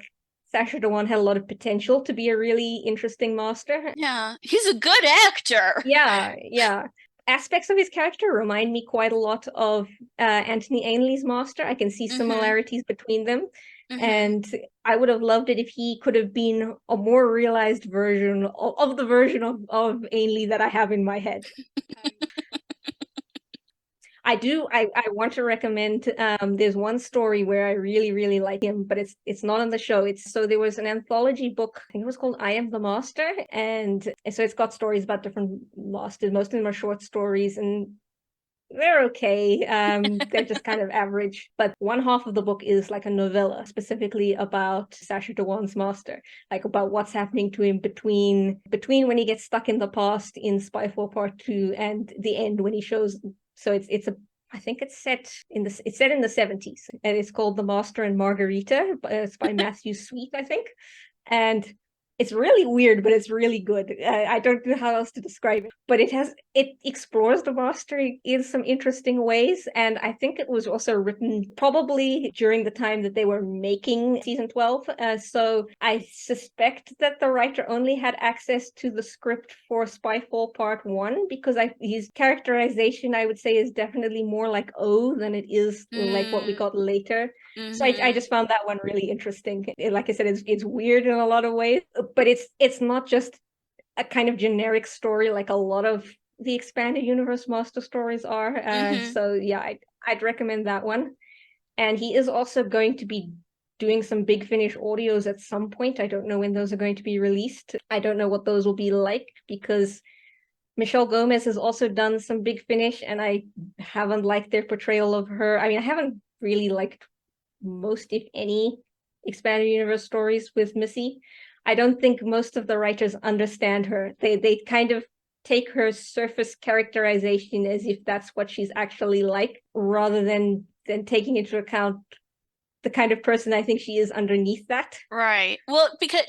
Sacha Dhawan had a lot of potential to be a really interesting Master. Yeah, he's a good actor. Yeah. Aspects of his character remind me quite a lot of Anthony Ainley's Master. I can see similarities between them. And I would have loved it if he could have been a more realized version of the version of Ainley that I have in my head. I want to recommend there's one story where I really like him, but it's not on the show. So there was an anthology book, I think it was called I Am the Master, and so it's got stories about different masters. Most of them are short stories and they're okay. They're just kind of average. But one half of the book is like a novella specifically about Sacha Dhawan's master, like about what's happening to him between when he gets stuck in the past in Spyfall Part 2 and the end when he shows. So I think it's set in the 70s, and it's called The Master and Margarita. It's by Matthew Sweet, I think. And it's really weird, but it's really good. I don't know how else to describe it, but it explores the Master in some interesting ways. And I think it was also written probably during the time that they were making season 12. So I suspect that the writer only had access to the script for Spyfall Part 1, because his characterization, I would say, is definitely more like O than it is like what we got later. So I just found that one really interesting. Like I said, it's weird in a lot of ways, but it's not just a kind of generic story like a lot of the expanded universe Master stories are. So yeah, I'd recommend that one. And he is also going to be doing some Big Finish audios at some point. I don't know when those are going to be released. I don't know what those will be like, because Michelle Gomez has also done some Big Finish, and I haven't liked their portrayal of her. I mean, I haven't really liked most, if any, expanded universe stories with Missy. I don't think most of the writers understand her. They kind of take her surface characterization as if that's what she's actually like, rather than taking into account the kind of person I think she is underneath that. Right. Well, because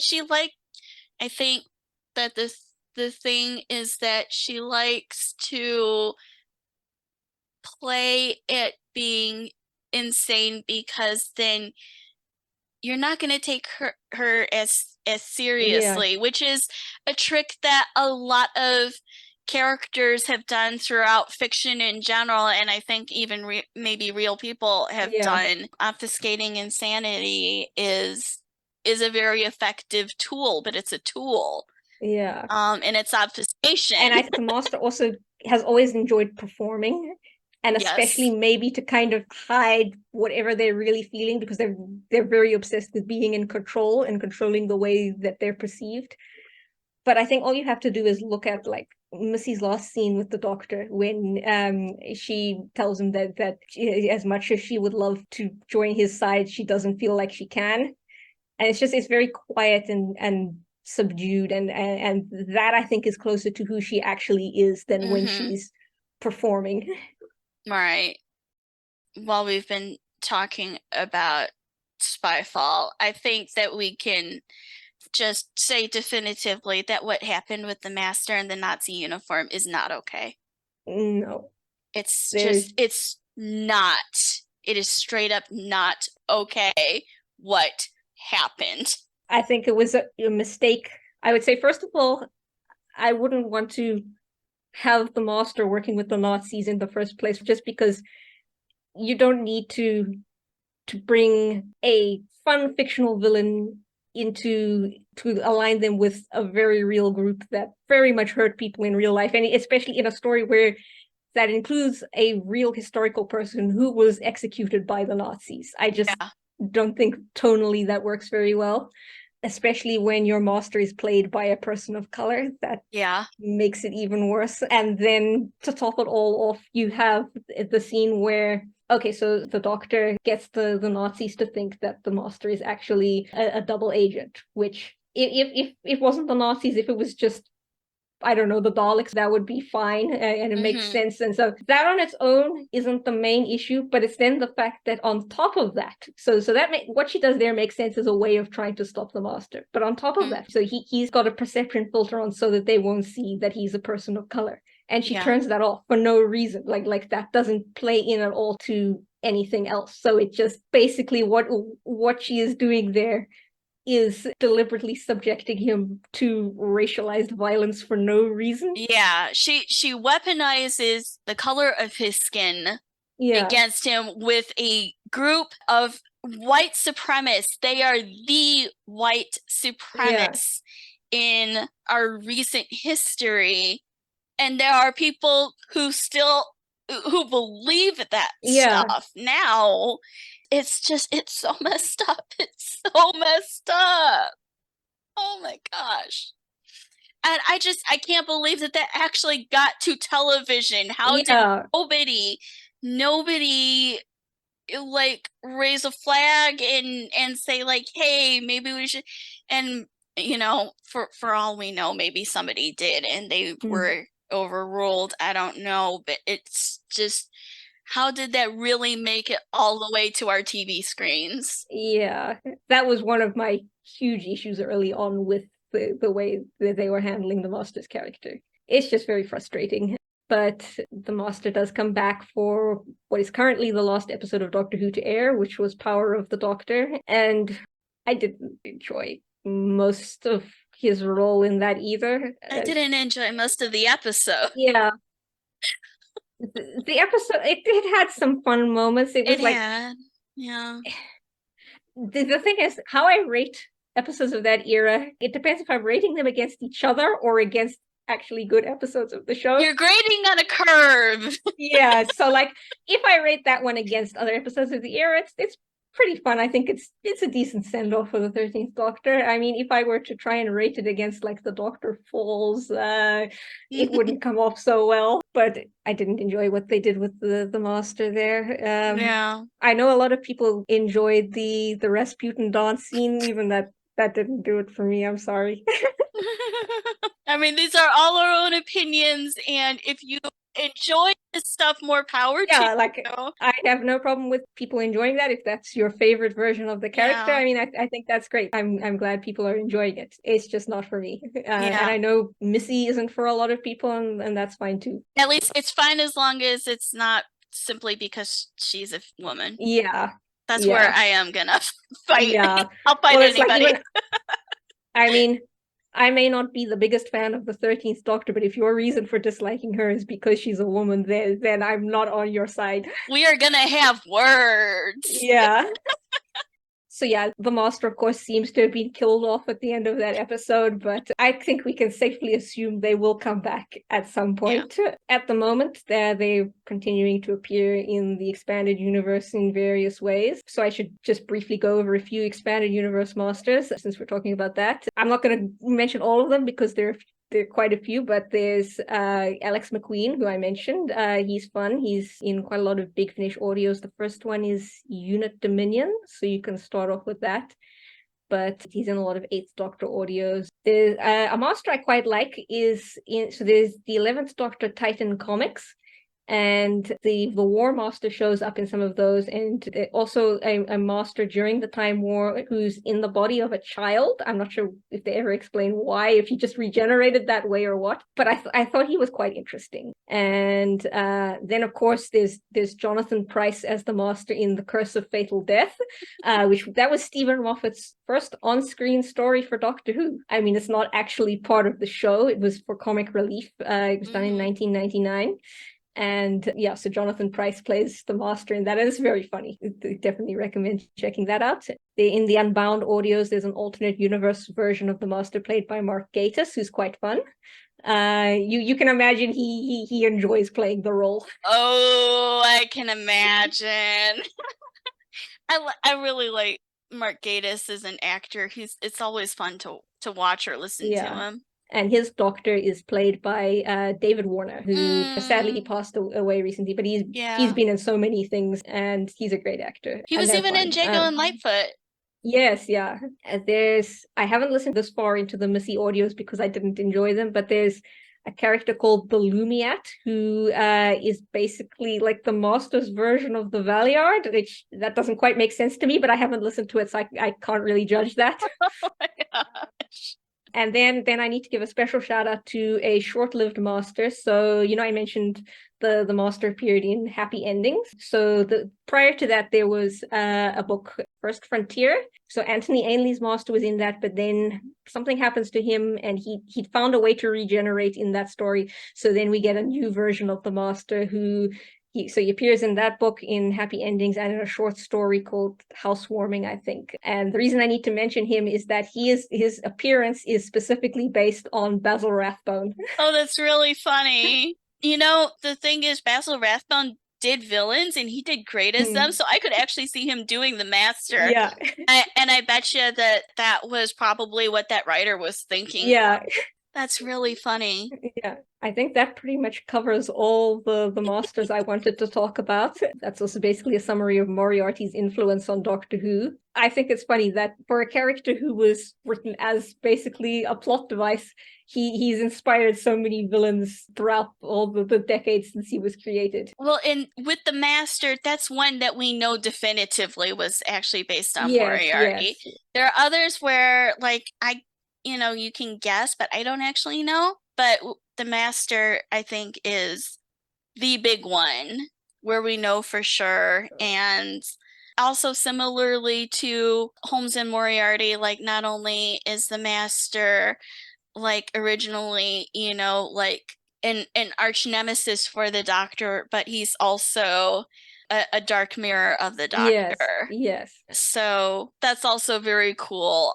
I think that the thing is that she likes to play at being insane, because then you're not going to take her as seriously, which is a trick that a lot of characters have done throughout fiction in general, and I think even maybe real people have done. Obfuscating insanity is a very effective tool, but it's a tool. And it's obfuscation. And I think the Master also has always enjoyed performing, and especially maybe to kind of hide whatever they're really feeling, because they're very obsessed with being in control and controlling the way that they're perceived. But I think all you have to do is look at like Missy's last scene with the doctor, when she tells him that as much as she would love to join his side, she doesn't feel like she can. And it's very quiet and subdued, and that I think is closer to who she actually is than when she's performing. Right. While we've been talking about Spyfall, I think that we can just say definitively that what happened with the Master in the Nazi uniform is not okay. No. It's not. It is straight up not okay what happened. I think it was a mistake. I would say, first of all, I wouldn't want to have the Master working with the Nazis in the first place, just because you don't need to bring a fun fictional villain to align them with a very real group that very much hurt people in real life, and especially in a story where that includes a real historical person who was executed by the Nazis. I just don't think tonally that works very well, especially when your master is played by a person of color. That makes it even worse. And then to top it all off, you have the scene where, okay, so the doctor gets the Nazis to think that the master is actually a double agent, which if it wasn't the Nazis, if it was just, I don't know, the Daleks, that would be fine, and it makes sense. And so that on its own isn't the main issue, but it's then the fact that on top of that, so that what she does there makes sense as a way of trying to stop the master. But on top of that, so he's got a perception filter on so that they won't see that he's a person of color. And she turns that off for no reason. Like that doesn't play in at all to anything else. So it just basically what she is doing there is deliberately subjecting him to racialized violence for no reason. Yeah, she weaponizes the color of his skin against him with a group of white supremacists. They are the white supremacists in our recent history. And there are people who believe that stuff now. It's so messed up. It's so messed up. Oh my gosh. And I can't believe that actually got to television. How did nobody like raise a flag and say like, hey, maybe we should, and for all we know, maybe somebody did and they were overruled. I don't know, but it's just, how did that really make it all the way to our TV screens? Yeah, that was one of my huge issues early on with the way that they were handling the master's character. It's just very frustrating. But the master does come back for what is currently the last episode of Doctor Who to air, which was Power of the Doctor. And I didn't enjoy most of his role in that either. I didn't enjoy most of the episode. Yeah. The episode, it had some fun moments. It was the thing is, how I rate episodes of that era, it depends if I'm rating them against each other or against actually good episodes of the show. You're grading on a curve. Yeah, so like if I rate that one against other episodes of the era, it's pretty fun. I think it's a decent send-off for the 13th Doctor. I mean, if I were to try and rate it against like the Doctor Falls, it wouldn't come off so well. But I didn't enjoy what they did with the Master there. I know a lot of people enjoyed the Rasputin dance scene, even that didn't do it for me. I'm sorry. I mean, these are all our own opinions, and if you enjoy this stuff, more power to you. Like I have no problem with people enjoying that if that's your favorite version of the character. I mean, I think that's great. I'm glad people are enjoying it. It's just not for me. And I know Missy isn't for a lot of people, and that's fine too. At least it's fine as long as it's not simply because she's a woman. Yeah. That's where I am gonna fight. Yeah. I'll fight anybody. Like I mean, I may not be the biggest fan of the 13th Doctor, but if your reason for disliking her is because she's a woman, then I'm not on your side. We are gonna have words. Yeah. So yeah, the Master, of course, seems to have been killed off at the end of that episode, but I think we can safely assume they will come back at some point. Yeah. At the moment, they're continuing to appear in the Expanded Universe in various ways. So I should just briefly go over a few Expanded Universe Masters, since we're talking about that. I'm not going to mention all of them because there are quite a few, but there's Alex McQueen, who I mentioned. He's fun. He's in quite a lot of Big Finish audios. The first one is Unit Dominion, so you can start off with that. But he's in a lot of 8th Doctor audios. There's a master I quite like there's the 11th Doctor Titan comics, and the War Master shows up in some of those, and also a master during the Time War who's in the body of a child. I'm not sure if they ever explain why, if he just regenerated that way or what, but I thought he was quite interesting. And then of course there's Jonathan Pryce as the master in The Curse of Fatal Death, which that was Stephen Moffat's first on-screen story for Doctor Who. I mean, it's not actually part of the show. It was for comic relief. It was done in 1999. And yeah, so Jonathan Pryce plays the Master in that, and it's very funny. Definitely recommend checking that out. In the Unbound audios, there's an alternate universe version of the Master played by Mark Gatiss, who's quite fun. You can imagine he enjoys playing the role. Oh, I can imagine. I really like Mark Gatiss as an actor. It's always fun to watch or listen to him. And his Doctor is played by David Warner, who sadly he passed away recently, but he's been in so many things, and he's a great actor. He was even in Jago and Lightfoot. Yes, yeah. I haven't listened this far into the Missy audios because I didn't enjoy them, but there's a character called the Lumiat who is basically like the Master's version of the Valeyard, which that doesn't quite make sense to me, but I haven't listened to it, so I can't really judge that. Oh my gosh. And then I need to give a special shout out to a short-lived Master. So, I mentioned the Master appeared in Happy Endings. So prior to that, there was a book, First Frontier. So Anthony Ainley's Master was in that, but then something happens to him and he found a way to regenerate in that story. So then we get a new version of the Master who he appears in that book, in Happy Endings, and in a short story called Housewarming, I think. And the reason I need to mention him is that his appearance is specifically based on Basil Rathbone. Oh, that's really funny. The thing is, Basil Rathbone did villains, and he did great as them, so I could actually see him doing the Master. Yeah. And I bet you that was probably what that writer was thinking. Yeah. That's really funny. Yeah, I think that pretty much covers all the Masters I wanted to talk about. That's also basically a summary of Moriarty's influence on Doctor Who. I think it's funny that for a character who was written as basically a plot device, he's inspired so many villains throughout all the decades since he was created. Well, and with the Master, that's one that we know definitively was actually based on Moriarty. Yes. There are others where, like, you can guess, but I don't actually know. But the Master, I think, is the big one where we know for sure. And also similarly to Holmes and Moriarty, like, not only is the Master, like, originally, like an arch nemesis for the Doctor, but he's also a dark mirror of the Doctor. Yes. So that's also very cool.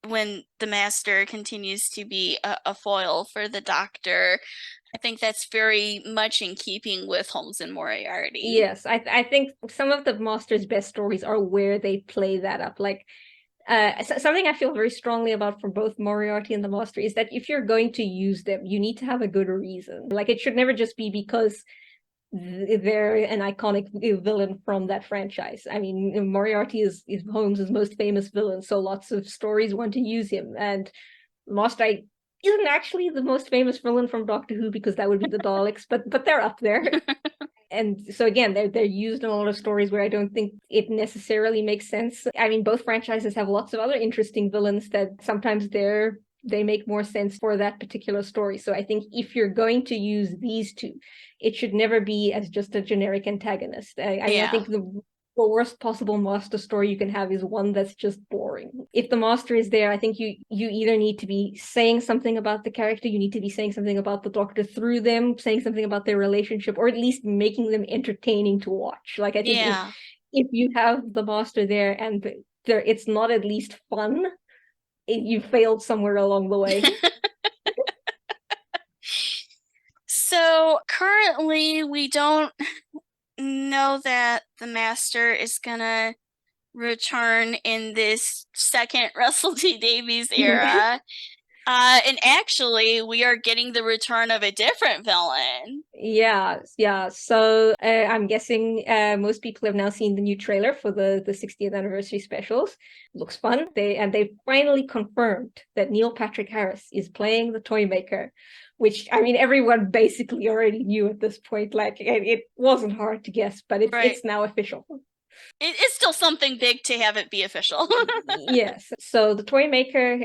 When the Master continues to be a foil for the Doctor, I think that's very much in keeping with Holmes and Moriarty. Yes, I think some of the Master's best stories are where they play that up. Like, something I feel very strongly about for both Moriarty and the Master is that if you're going to use them, you need to have a good reason. Like, it should never just be because they're an iconic villain from that franchise. I mean, Moriarty is Holmes' most famous villain, so lots of stories want to use him. And Master isn't actually the most famous villain from Doctor Who because that would be the Daleks, but they're up there. And so again, they're used in a lot of stories where I don't think it necessarily makes sense. I mean, both franchises have lots of other interesting villains that sometimes they make more sense for that particular story. So I think if you're going to use these two, it should never be as just a generic antagonist. I think the worst possible Master story you can have is one that's just boring. If the Master is there, I think you either need to be saying something about the character, you need to be saying something about the Doctor through them, saying something about their relationship, or at least making them entertaining to watch. Like, I think if you have the Master there and it's not at least fun, you failed somewhere along the way. So currently we don't know that the Master is gonna return in this second Russell T Davies era. And actually, we are getting the return of a different villain. Yeah. So I'm guessing most people have now seen the new trailer for the 60th anniversary specials. Looks fun. They finally confirmed that Neil Patrick Harris is playing the Toymaker, which, I mean, everyone basically already knew at this point. Like, it wasn't hard to guess, but it's now official. It's still something big to have it be official. Yes. So the Toymaker,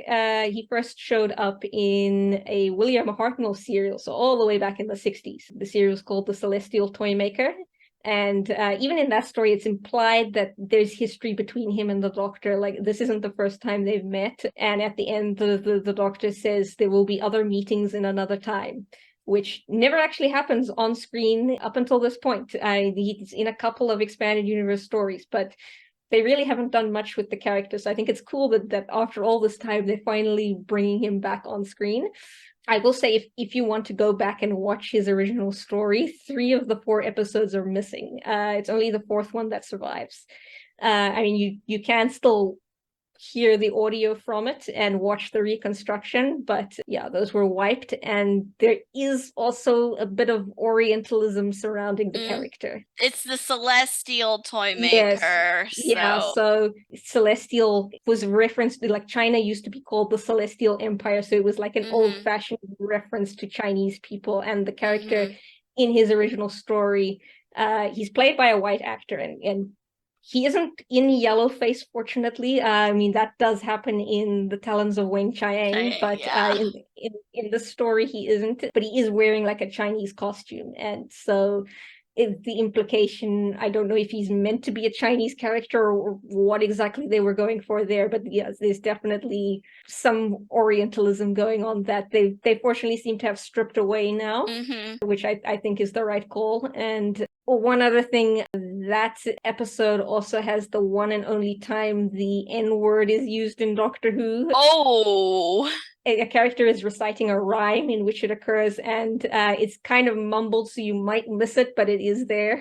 he first showed up in a William Hartnell serial, so all the way back in the 60s. The serial is called The Celestial Toymaker. And even in that story, it's implied that there's history between him and the Doctor. Like, this isn't the first time they've met. And at the end, the Doctor says there will be other meetings in another time, which never actually happens on screen up until this point. He's in a couple of expanded universe stories, but they really haven't done much with the character. So I think it's cool that after all this time, they're finally bringing him back on screen. I will say, if you want to go back and watch his original story, 3 of the 4 episodes are missing. It's only the 4th one that survives. I mean, you can still hear the audio from it and watch the reconstruction, but yeah, those were wiped. And there is also a bit of Orientalism surrounding the character. It's the Celestial toy Yes. maker. Yeah, so Celestial was referenced to, like, China used to be called the Celestial Empire, so it was like an old-fashioned reference to Chinese people. And the character in his original story, he's played by a white actor, and he isn't in yellowface, fortunately. I mean, that does happen in The Talons of Weng Chiang, but in the story, he isn't. But he is wearing like a Chinese costume. And so the implication, I don't know if he's meant to be a Chinese character or what exactly they were going for there. But yes, there's definitely some Orientalism going on that they fortunately seem to have stripped away now, which I think is the right call. And one other thing, that episode also has the one and only time the N-word is used in Doctor Who. Oh! A character is reciting a rhyme in which it occurs, and it's kind of mumbled, so you might miss it, but it is there.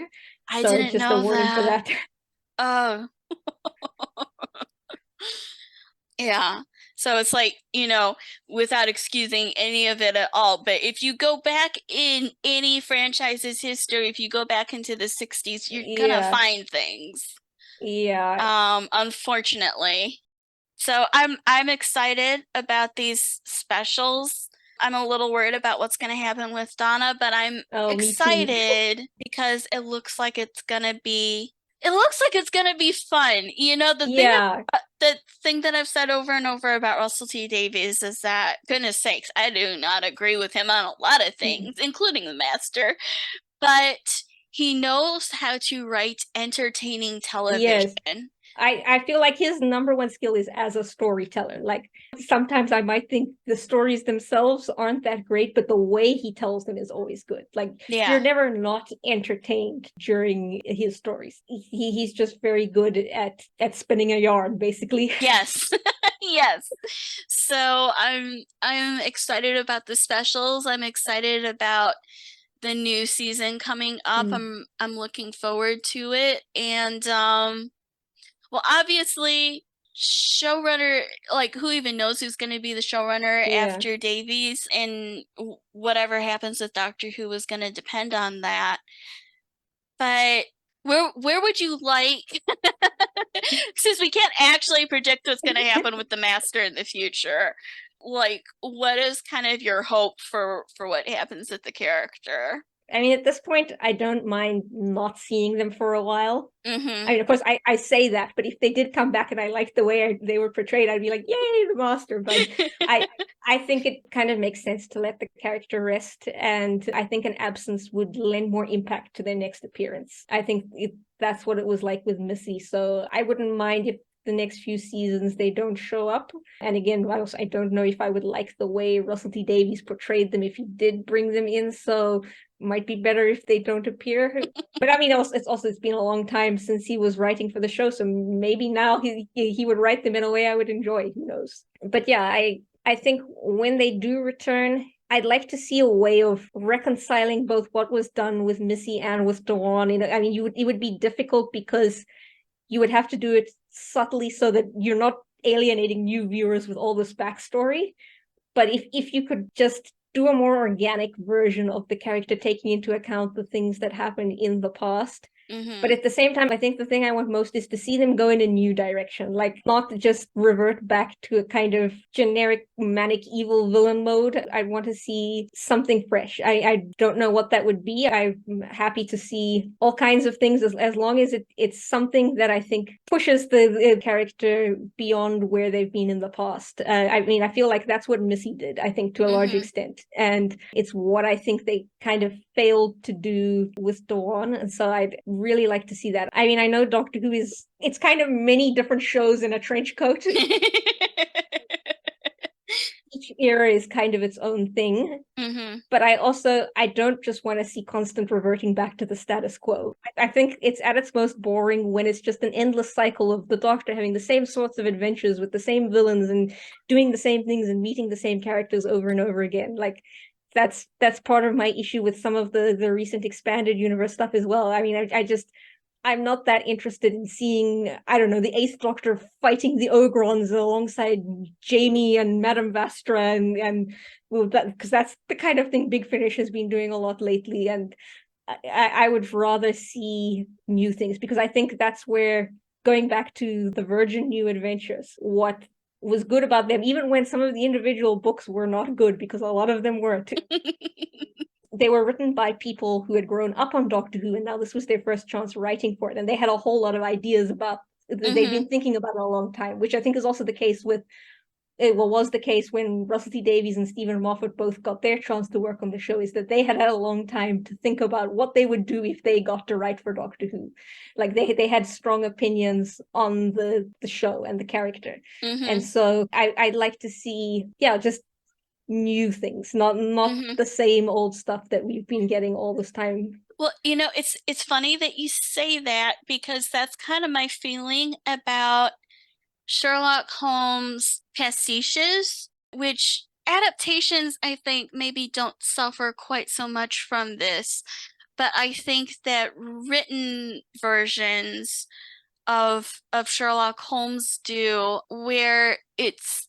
I so didn't just know a warning for that. Oh. Yeah. So it's like, without excusing any of it at all, but if you go back in any franchise's history, if you go back into the 60s, you're gonna find things. Yeah. Unfortunately. So I'm excited about these specials. I'm a little worried about what's going to happen with Donna, but I'm excited because it looks like it's going to be fun. The thing that I've said over and over about Russell T Davies is that, goodness sakes, I do not agree with him on a lot of things, including The Master, but he knows how to write entertaining television. Yes. I feel like his number one skill is as a storyteller. Like, sometimes I might think the stories themselves aren't that great, but the way he tells them is always good. Like, you're never not entertained during his stories. He's just very good at spinning a yarn, basically. Yes. Yes. So I'm excited about the specials. I'm excited about the new season coming up. I'm looking forward to it. And well, obviously, showrunner, like, who even knows who's going to be the showrunner after Davies, and whatever happens with Doctor Who is going to depend on that. But where would you like, since we can't actually predict what's going to happen with the Master in the future, like, what is kind of your hope for what happens with the character? I mean, at this point, I don't mind not seeing them for a while. I mean, of course, I say that, but if they did come back and I liked the way they were portrayed, I'd be like, yay, the Master. But I think it kind of makes sense to let the character rest, and I think an absence would lend more impact to their next appearance. I think that's what it was like with Missy, so I wouldn't mind if the next few seasons they don't show up. And again, I don't know if I would like the way Russell T Davies portrayed them if he did bring them in, so might be better if they don't appear. But I mean, it's been a long time since he was writing for the show, so maybe now he would write them in a way I would enjoy. Who knows? But yeah, I think when they do return, I'd like to see a way of reconciling both what was done with Missy and with Dawn. I mean, it would be difficult because you would have to do it subtly so that you're not alienating new viewers with all this backstory. But if you could just do a more organic version of the character, taking into account the things that happened in the past. But at the same time, I think the thing I want most is to see them go in a new direction, like not just revert back to a kind of generic manic evil villain mode. I want to see something fresh. I don't know what that would be. I'm happy to see all kinds of things as long as it's something that I think pushes the character beyond where they've been in the past. I mean, I feel like that's what Missy did, I think, to a large extent. And it's what I think they kind of failed to do with Dawn. And so I'd really like to see that. I mean, I know Doctor Who it's kind of many different shows in a trench coat. era is kind of its own thing. But I don't just want to see constant reverting back to the status quo. I think it's at its most boring when it's just an endless cycle of the Doctor having the same sorts of adventures with the same villains and doing the same things and meeting the same characters over and over again. Like that's part of my issue with some of the recent expanded universe stuff as well. I mean, I'm not that interested in seeing, I don't know, the Eighth Doctor fighting the Ogrons alongside Jamie and Madame Vastra and well, because that's the kind of thing Big Finish has been doing a lot lately, and I would rather see new things, because I think that's where, going back to the Virgin New Adventures, what was good about them, even when some of the individual books were not good, because a lot of them weren't. They were written by people who had grown up on Doctor Who, and now this was their first chance writing for it, and they had a whole lot of ideas about that they've been thinking about it a long time, which I think is also the case with was the case when Russell T Davies and Stephen Moffat both got their chance to work on the show, is that they had a long time to think about what they would do if they got to write for Doctor Who. Like they had strong opinions on the show and the character. And so I'd like to see, just new things, not the same old stuff that we've been getting all this time. Well, it's funny that you say that, because that's kind of my feeling about Sherlock Holmes pastiches, which adaptations I think maybe don't suffer quite so much from this, but I think that written versions of Sherlock Holmes do, where it's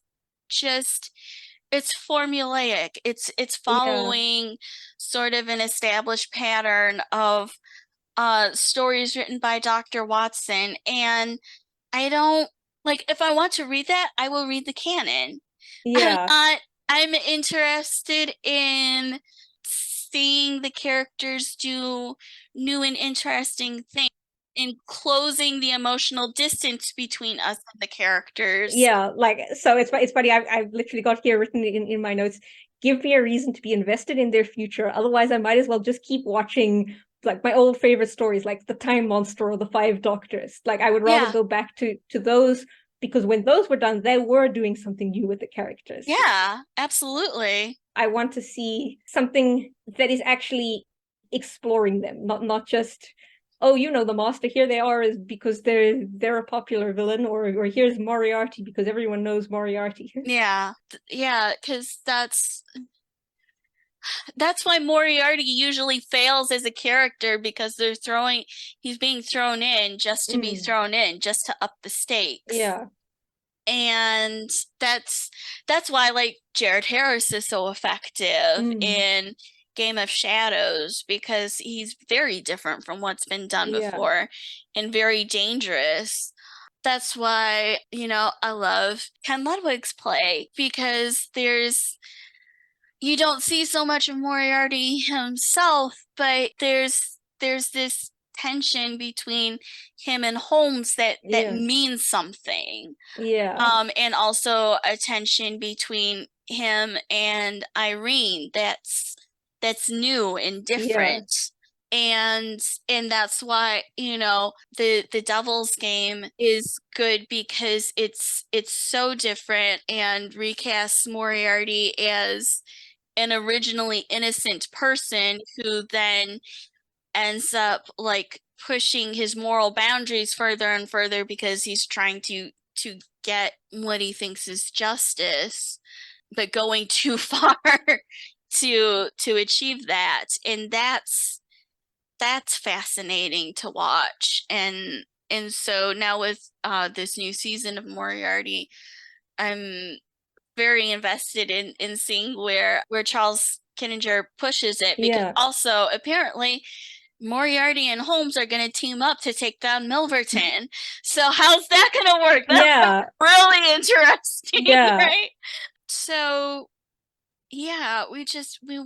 formulaic. It's following sort of an established pattern of stories written by Dr. Watson, and I don't like, if I want to read that, I will read the canon. I'm interested in seeing the characters do new and interesting things, in closing the emotional distance between us and the characters. So it's funny, I've literally got here written in my notes, give me a reason to be invested in their future, otherwise I might as well just keep watching like my old favorite stories, like the Time Monster or the Five Doctors. Like I would rather go back to those, because when those were done, they were doing something new with the characters. Yeah, absolutely. I want to see something that is actually exploring them, not just, oh, the Master, here they are is because they're a popular villain, or here's Moriarty because everyone knows Moriarty. Yeah, because that's why Moriarty usually fails as a character, because he's being thrown in just to be thrown in, just to up the stakes. Yeah. And that's why, like, Jared Harris is so effective in Game of Shadows, because he's very different from what's been done before and very dangerous. That's why, I love Ken Ludwig's play, because you don't see so much of Moriarty himself, but there's this tension between him and Holmes that means something. And also a tension between him and Irene that's new and different. And that's why, the Devil's Game is good, because it's so different and recasts Moriarty as an originally innocent person who then ends up like pushing his moral boundaries further and further, because he's trying to get what he thinks is justice, but going too far to achieve that. And that's fascinating to watch. And so now with this new season of Moriarty, I'm very invested in seeing where Charles Kinninger pushes it, because also apparently Moriarty and Holmes are going to team up to take down Milverton. So how's that going to work? That's really interesting, right? So we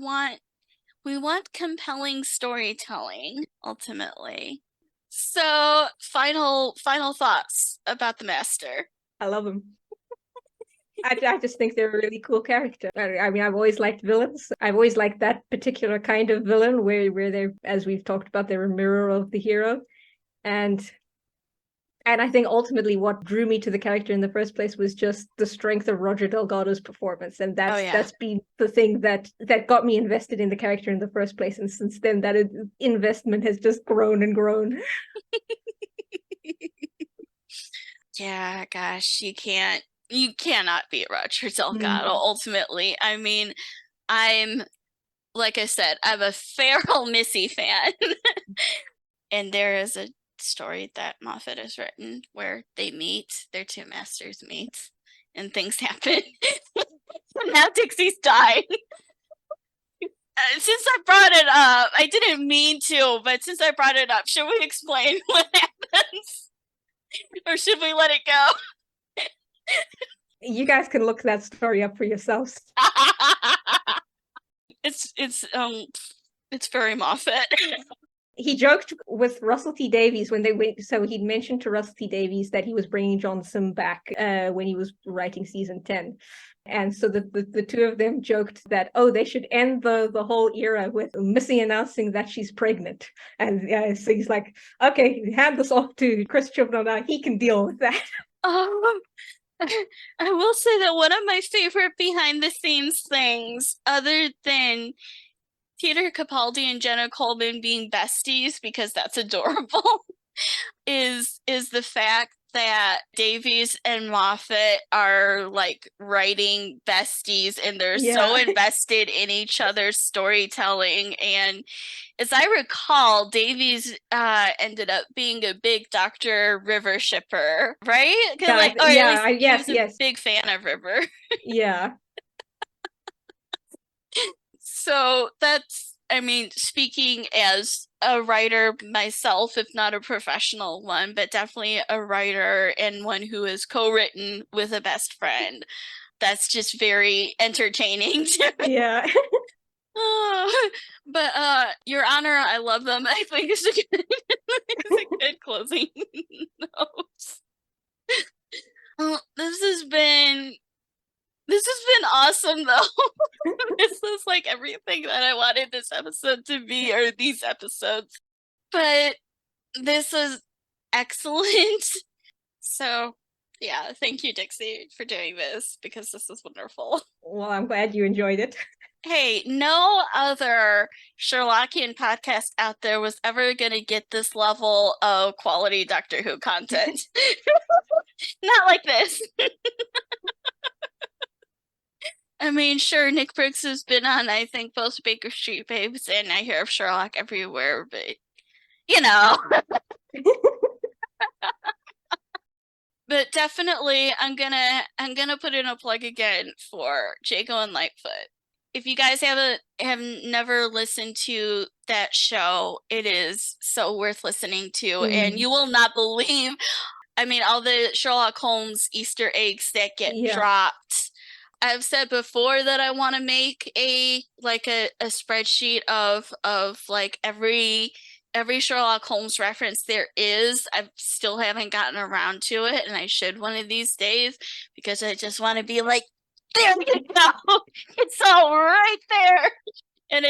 want compelling storytelling, ultimately. So final thoughts about the Master. I love him. I just think they're a really cool character. I mean, I've always liked villains. I've always liked that particular kind of villain where they're, as we've talked about, they're a mirror of the hero. And And I think ultimately what drew me to the character in the first place was just the strength of Roger Delgado's performance. And that's been the thing that got me invested in the character in the first place. And since then, that investment has just grown and grown. Yeah, gosh, you cannot beat Roger Delgado, ultimately. I mean, like I said, I'm a feral Missy fan. And there is a story that Moffat has written where they meet, their two masters meet, and things happen. Now Dixie's dying. Since I brought it up, I didn't mean to, but since I brought it up, should we explain what happens? Or should we let it go? You guys can look that story up for yourselves. It's very Moffat. He joked with Russell T Davies when they went. So he'd mentioned to Russell T Davies that he was bringing John Sim back when he was writing season 10. And so the two of them joked that, they should end the whole era with Missy announcing that she's pregnant. And so he's like, okay, hand this off to Chris Chibnall. He can deal with that. I will say that one of my favorite behind the scenes things, other than Peter Capaldi and Jenna Coleman being besties, because that's adorable, is the fact that Davies and Moffat are like writing besties, and they're so invested in each other's storytelling. And as I recall, Davies ended up being a big Dr. River shipper, right? He was a big fan of River. Yeah. So that's, I mean, speaking as a writer myself, if not a professional one, but definitely a writer and one who is co-written with a best friend. That's just very entertaining to me. Yeah. But Your Honor, I love them. I think it's a good closing note. This has been awesome, though. This is like everything that I wanted this episode to be, or these episodes. But this was excellent. So, yeah, thank you, Dixie, for doing this, because this is wonderful. Well, I'm glad you enjoyed it. Hey, no other Sherlockian podcast out there was ever going to get this level of quality Doctor Who content. Not like this. I mean, sure, Nick Briggs has been on, I think, both Baker Street Babes and I Hear of Sherlock Everywhere, but, you know. But definitely, I'm gonna put in a plug again for Jago and Lightfoot. If you guys have never listened to that show, it is so worth listening to, and you will not believe, I mean, all the Sherlock Holmes Easter eggs that get dropped. I've said before that I want to make a spreadsheet of like every Sherlock Holmes reference there is. I still haven't gotten around to it, and I should one of these days, because I just want to be like, there you go. It's all right there. And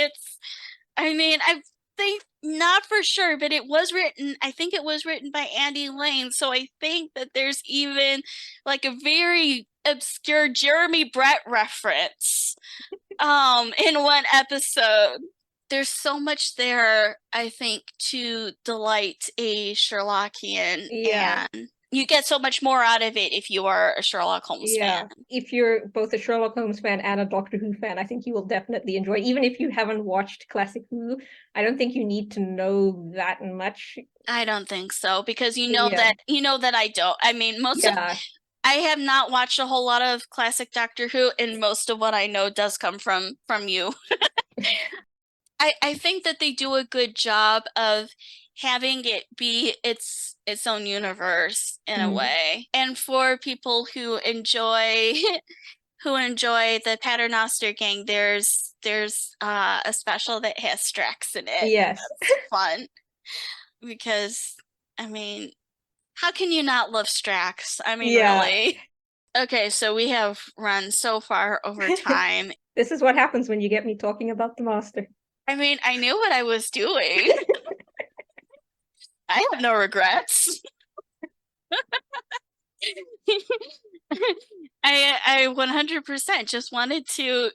I mean, I think, not for sure, but I think it was written by Andy Lane. So I think that there's even like a very obscure Jeremy Brett reference in one episode. There's so much there, I think, to delight a Sherlockian, and you get so much more out of it if you are a Sherlock Holmes fan. If you're both a Sherlock Holmes fan and a Doctor Who fan, I think you will definitely enjoy it. Even if you haven't watched classic Who, I don't think you need to know that much. I don't think so, because you know that I don't. I mean, I have not watched a whole lot of classic Doctor Who, and most of what I know does come from you. I think that they do a good job of having it be its own universe in a way. And for people who enjoy the Paternoster Gang, there's a special that has Strax in it. Yes. That's fun. Because, I mean, how can you not love Strax? I mean, really. Okay, so we have run so far over time. This is what happens when you get me talking about the Master. I mean, I knew what I was doing. I have no regrets. I 100% just wanted to,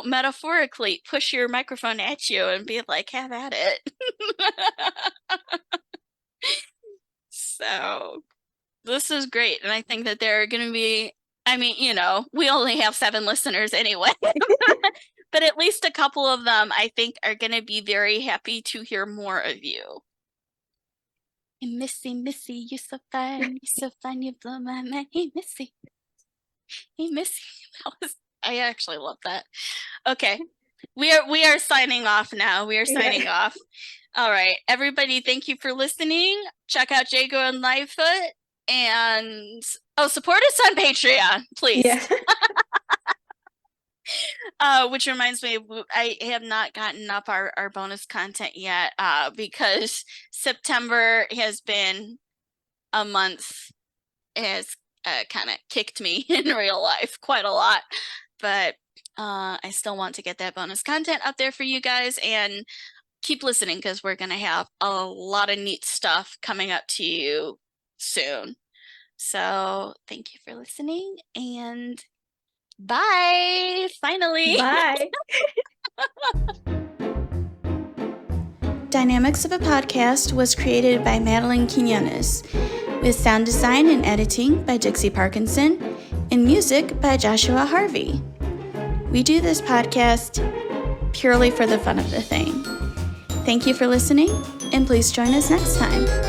metaphorically push your microphone at you and be like, have at it. So this is great. And I think that there are going to be, we only have 7 listeners anyway, but at least a couple of them, I think, are going to be very happy to hear more of you. And Missy, you're so fine, you blow my mind. Hey, Missy. I actually love that. Okay. We are signing off now. We are signing off. All right. Everybody, thank you for listening. Check out Jago and Lightfoot. And support us on Patreon, please. Which reminds me, I have not gotten up our bonus content yet because September has been a month. It has kind of kicked me in real life quite a lot, but I still want to get that bonus content up there for you guys, and keep listening because we're going to have a lot of neat stuff coming up to you soon. So thank you for listening, and bye. Finally. Bye. Dynamics of a Podcast was created by Madeline Quinones, with sound design and editing by Dixie Parkinson, and music by Joshua Harvey. We do this podcast purely for the fun of the thing. Thank you for listening, and please join us next time.